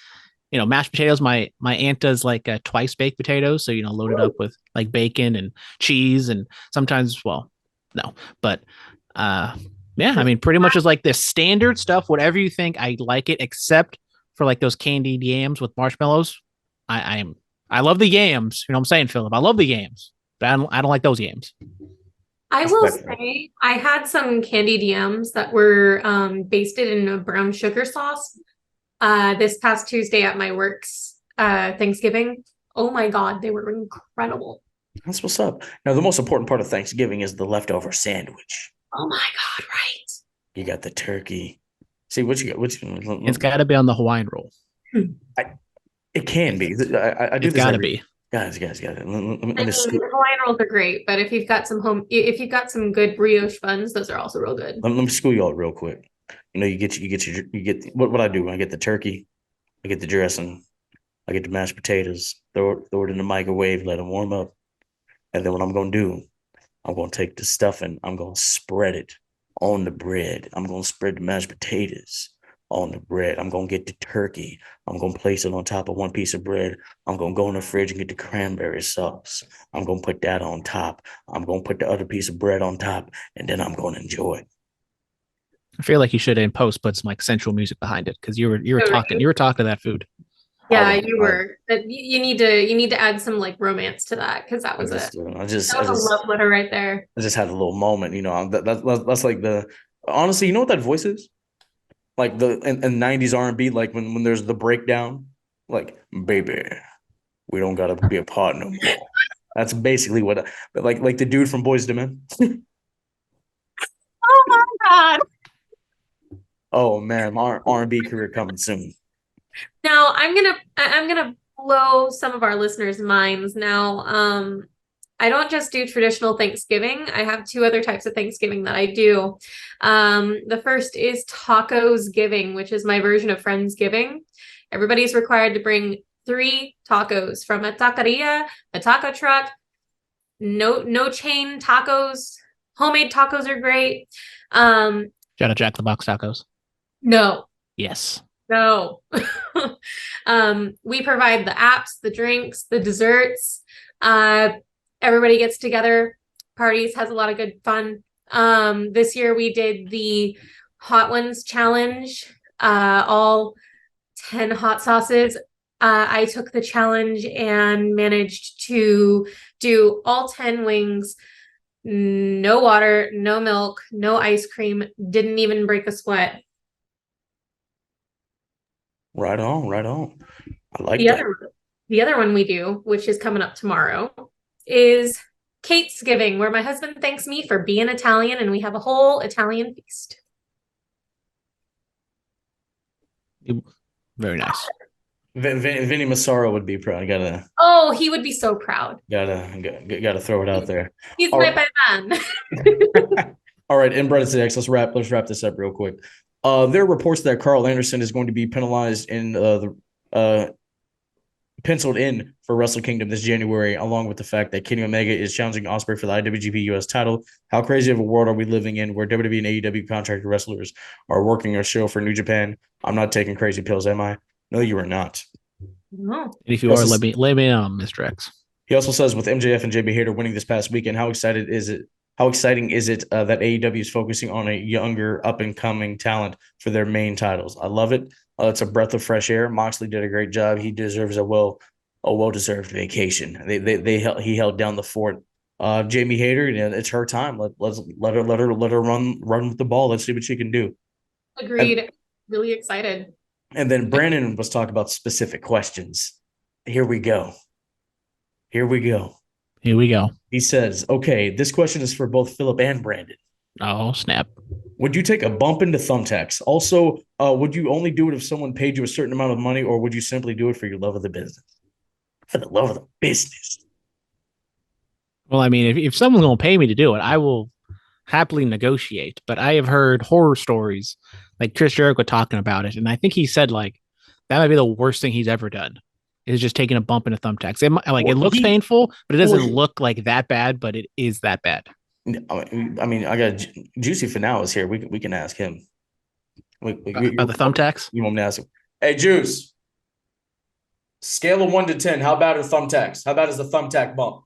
mashed potatoes. My aunt does like twice baked potatoes, so loaded up with like bacon and cheese, and sometimes, well, no, but yeah, I mean, pretty much is like the standard stuff. Whatever you think, I like it, except for like those candied yams with marshmallows. I love the yams. You know what I'm saying, Phillip? I love the yams, but I don't like those yams. I will say I had some candied yams that were basted in a brown sugar sauce this past Tuesday at my work's Thanksgiving. Oh my God, they were incredible. That's what's up. Now, the most important part of Thanksgiving is the leftover sandwich. Oh my God, right. You got the turkey. See, what you got? It's got to be on the Hawaiian roll. It can be. I do it's got to be. Guys, got it. The Hawaiian rolls are great, but if you've got some good brioche buns, those are also real good. Let me school you all real quick. You get what I do. I get the turkey, I get the dressing, I get the mashed potatoes, throw it in the microwave, let them warm up, and then what I'm gonna do, I'm gonna take the stuffing, I'm gonna spread it on the bread. I'm gonna spread the mashed potatoes on the bread. I'm gonna get the turkey. I'm gonna place it on top of one piece of bread. I'm gonna go in the fridge and get the cranberry sauce. I'm gonna put that on top. I'm gonna put the other piece of bread on top, and then I'm gonna enjoy it. I feel like you should in post put some like sensual music behind it because you were So talking to that food. yeah, you were. You need to add some like romance to that because that I was just, I that just, I was a just, love letter right there. I just had a little moment. That's like the honestly. You know what that voice is? Like the in 90s R&B, like when there's the breakdown, like baby, we don't gotta be apart no more. That's basically what, like the dude from Boys to Men. Oh my god. Oh man, my R&B career coming soon. Now I'm gonna blow some of our listeners' minds now. I don't just do traditional Thanksgiving. I have two other types of Thanksgiving that I do. The first is tacos giving, which is my version of Friendsgiving. Everybody's required to bring 3 tacos from a taqueria, a taco truck. No chain tacos. Homemade tacos are great. Shout out Jack the Box Tacos. No, Yes. no. We provide the apps, the drinks, the desserts. Everybody gets together, parties, has a lot of good fun. This year we did the Hot Ones challenge, all 10 hot sauces. I took the challenge and managed to do all 10 wings, no water, no milk, no ice cream, didn't even break a sweat. Right on, right on. I like The that. other one we do, which is coming up tomorrow, is Kate's Giving, where my husband thanks me for being Italian and we have a whole Italian feast. Very nice. Vinny Massaro would be proud. Oh, he would be so proud. Gotta throw it out there. He's All my right. man. All right, inbred X. Let's wrap this up real quick. There are reports that Carl Anderson is going to be penalized in penciled in for WrestleKingdom this January, along with the fact that Kenny Omega is challenging Ospreay for the IWGP US title. How crazy of a world are we living in where WWE and AEW contracted wrestlers are working a show for New Japan? I'm not taking crazy pills, am I? No, you are not. No. And if you are, let me know, Mr. X. He also says with MJF and JB Hater winning this past weekend, how exciting is it that AEW is focusing on a younger, up-and-coming talent for their main titles? I love it. It's a breath of fresh air. Moxley did a great job. He deserves a well-deserved vacation. He held down the fort. Jamie Hayter, it's her time. Let her run with the ball. Let's see what she can do. Agreed. Really excited. And then Brandon was talking about specific questions. Here we go. He says, okay, this question is for both Phillip and Brandon. Oh, snap. Would you take a bump into thumbtacks? Also, would you only do it if someone paid you a certain amount of money, or would you simply do it for your love of the business? For the love of the business. Well, I mean, if someone's going to pay me to do it, I will happily negotiate. But I have heard horror stories like Chris Jericho talking about it. And I think he said like that might be the worst thing he's ever done is just taking a bump into thumbtacks. It looks painful, but it doesn't look like that bad, but it is that bad. I mean, I got Juicy Finale is here. We can ask him. About the thumbtacks? You want me to ask him? Hey, Juice. Scale of 1 to 10. How bad are thumbtacks? How bad is the thumbtack bump?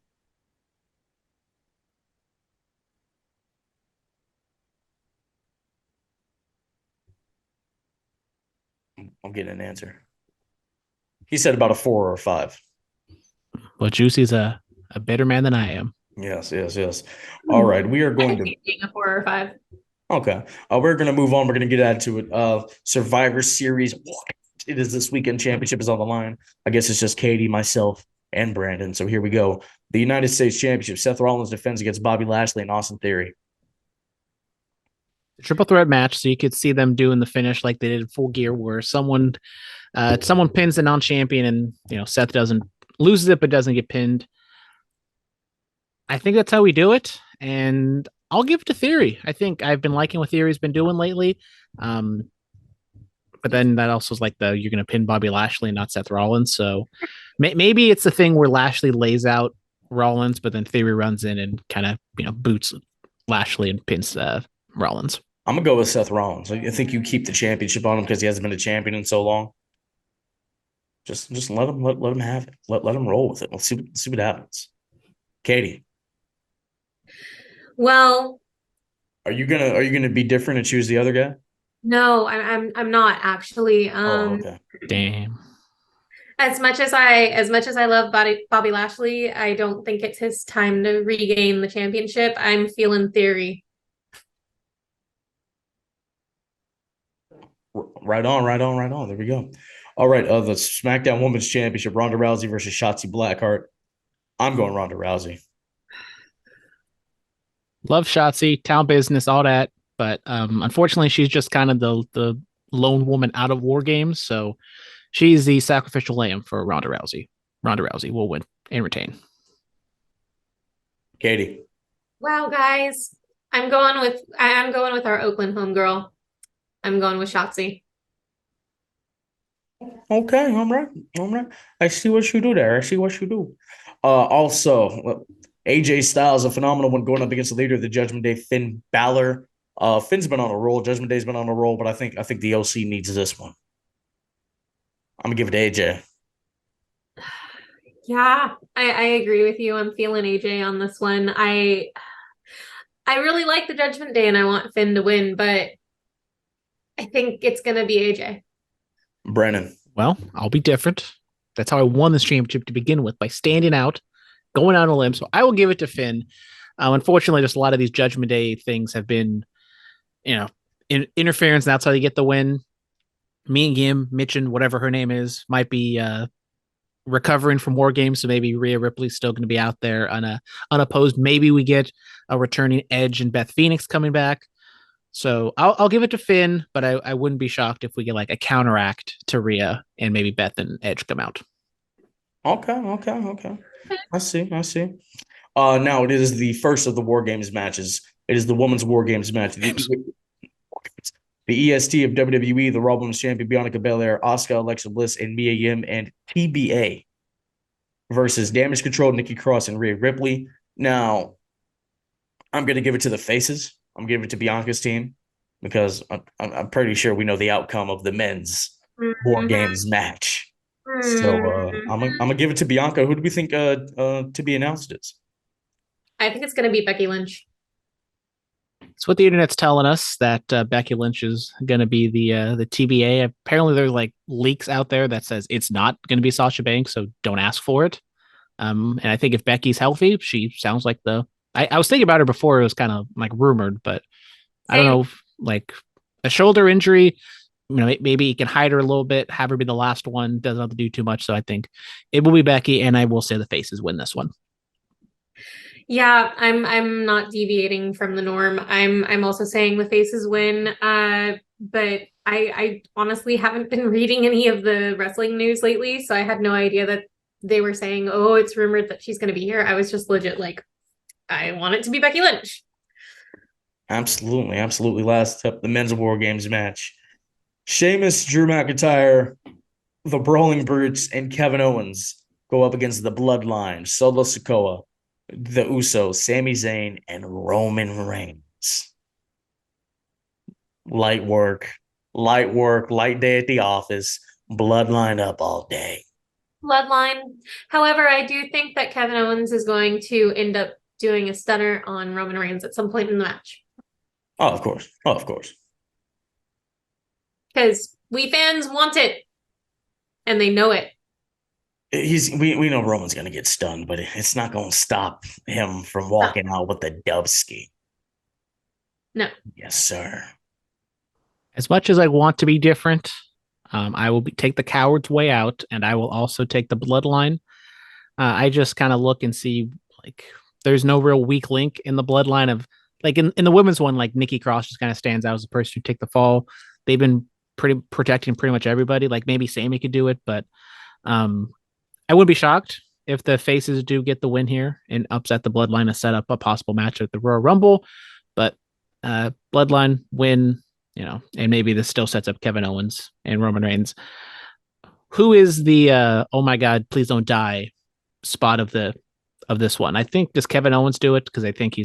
I'm getting an answer. He said about a 4 or a 5. Well, Juicy's a better man than I am. Yes. All right, we are going to being a 4 or 5. Okay, we're going to move on. We're going to get into it. Survivor Series. It is this weekend. Championship is on the line. I guess it's just Katie, myself, and Brandon. So here we go. The United States Championship. Seth Rollins defends against Bobby Lashley and Austin Theory. Triple threat match, so you could see them doing the finish like they did in Full Gear, where someone pins the non-champion, and Seth doesn't loses it but doesn't get pinned. I think that's how we do it, and I'll give it to Theory. I think I've been liking what Theory's been doing lately. Um, but then that also is like you're going to pin Bobby Lashley and not Seth Rollins. So maybe it's the thing where Lashley lays out Rollins, but then Theory runs in and kind of boots Lashley and pins Rollins. I'm gonna go with Seth Rollins. I think you keep the championship on him because he hasn't been a champion in so long. Just let him have it. Let him roll with it. Let's see what happens. Katie, Well, are you gonna be different and choose the other guy? no, I'm not actually. Oh, okay. Damn. As much as I love Bobby Lashley, I don't think it's his time to regain the championship. I'm feeling Theory. Right on. There we go. All right, the SmackDown Women's Championship, Ronda Rousey versus Shotzi Blackheart. I'm going Ronda Rousey. Love Shotzi, town business, all that. But unfortunately, she's just kind of the lone woman out of War Games. So she's the sacrificial lamb for Ronda Rousey. Ronda Rousey will win and retain. Katie. Wow, guys. I'm going with our Oakland homegirl. I'm going with Shotzi. Okay, all right. I see what you do there. I see what you do. Also, AJ Styles, a phenomenal one, going up against the leader of the Judgment Day, Finn Balor. Finn's been on a roll. Judgment Day's been on a roll, but I think the OC needs this one. I'm gonna give it to AJ. Yeah, I agree with you. I'm feeling AJ on this one. I really like the Judgment Day and I want Finn to win, but I think it's gonna be AJ. Brennan. Well, I'll be different. That's how I won this championship to begin with, by standing out, going out on a limb. So I will give it to Finn. Unfortunately, just a lot of these Judgment Day things have been, interference, and that's how you get the win. Me and Gim, Mitchin, whatever her name is, might be recovering from War Games, so maybe Rhea Ripley's still going to be out there unopposed. Maybe we get a returning Edge and Beth Phoenix coming back. So I'll give it to Finn, but I wouldn't be shocked if we get like a counteract to Rhea and maybe Beth and Edge come out. Okay. I see. Now it is the first of the War Games matches. It is the Women's War Games match. The EST of WWE, the Raw Women's Champion Bianca Belair, Asuka, Alexa Bliss, and Mia Yim, and TBA versus Damage Control, Nikki Cross, and Rhea Ripley. Now, I'm going to give it to the faces. I'm giving it to Bianca's team because I'm pretty sure we know the outcome of the men's War Games match. So I'm gonna give it to Bianca. Who do we think to be announced is? I think it's gonna be Becky Lynch. It's what the internet's telling us, that Becky Lynch is going to be the TBA. Apparently, there's like leaks out there that says it's not going to be Sasha Banks, so don't ask for it. And I think if Becky's healthy, she sounds like I was thinking about her before. It was kind of like rumored, but I don't know, like a shoulder injury. Maybe you can hide her a little bit, have her be the last one. Doesn't have to do too much. So I think it will be Becky, and I will say the faces win this one. Yeah, I'm not deviating from the norm. I'm also saying the faces win. But I honestly haven't been reading any of the wrestling news lately, so I had no idea that they were saying, "Oh, it's rumored that she's going to be here." I was just legit like, I want it to be Becky Lynch. Absolutely. Last up, the men's War Games match: Sheamus, Drew McIntyre, the Brawling Brutes, and Kevin Owens go up against the Bloodline, Solo Sikoa, the Usos, Sami Zayn, and Roman Reigns. Light work, light day at the office, Bloodline up all day. Bloodline. However, I do think that Kevin Owens is going to end up doing a stunner on Roman Reigns at some point in the match. Oh, of course. Because we fans want it. And they know it. We know Roman's gonna get stunned, but it's not gonna stop him from walking out with the Dubski. No. Yes, sir. As much as I want to be different, I will take the coward's way out, and I will also take the Bloodline. I just kind of look and see, like, there's no real weak link in the Bloodline of, like, in the women's one, like, Nikki Cross just kind of stands out as the person who take the fall. They've been protecting pretty much everybody. Like, maybe Sammy could do it, but I wouldn't be shocked if the faces do get the win here and upset the Bloodline to set up a possible match at the Royal Rumble. Bloodline win, and maybe this still sets up Kevin Owens and Roman Reigns. Who is the oh my God, please don't die spot of this one? I think does Kevin Owens do it because I think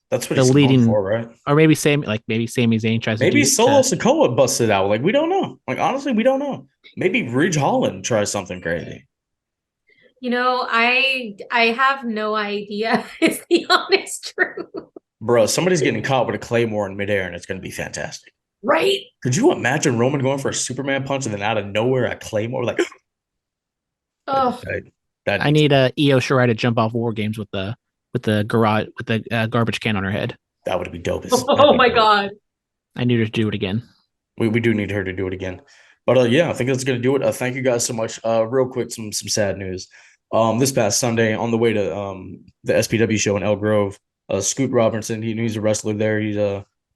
That's what the he's leading known for, right? or maybe Sami Zayn tries Maybe to do Solo Sikoa busted out. Like, we don't know. Like, honestly, we don't know. Maybe Ridge Holland tries something crazy. I have no idea is the honest truth. Bro, somebody's getting caught with a Claymore in midair, and it's going to be fantastic. Right? Could you imagine Roman going for a Superman punch and then out of nowhere a Claymore? Like, Oh, I need Io Shirai to jump off War Games with the garage with the garbage can on her head. That would be dope. oh my God. I need her to do it again. We do need her to do it again. But yeah, I think that's gonna do it. Thank you guys so much. Real quick, some sad news. This past Sunday, on the way to the SPW show in Elk Grove, Scoot Robertson, he's a wrestler there. He's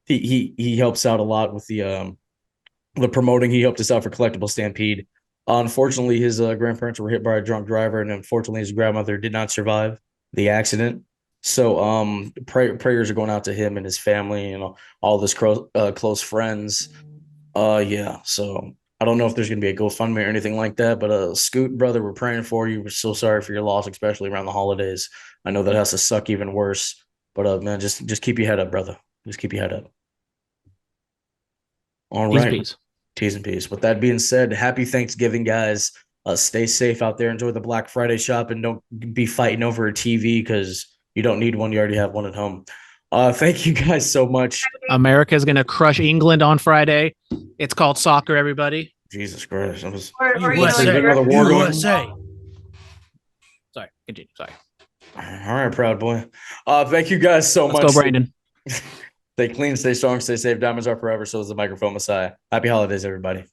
he helps out a lot with the promoting. He helped us out for Collectible Stampede. Unfortunately, his grandparents were hit by a drunk driver, and unfortunately, his grandmother did not survive the accident. So, prayers are going out to him and his family, all of his close friends. Yeah. So I don't know if there's gonna be a GoFundMe or anything like that, but Scoot, brother, we're praying for you. We're so sorry for your loss, especially around the holidays. I know that has to suck even worse. But man, just keep your head up, brother. Just keep your head up. All right. Peace. T's and P's. With that being said, happy Thanksgiving, guys. Stay safe out there. Enjoy the Black Friday shopping. Don't be fighting over a TV because you don't need one. You already have one at home. Thank you guys so much. America is going to crush England on Friday. It's called soccer, everybody. Jesus Christ. USA. War USA. Sorry, continue. Sorry. All right, proud boy. Thank you guys so much. Let's go, Brandon. Stay clean, stay strong, stay safe. Diamonds are forever. So is the microphone Messiah. Happy holidays, everybody.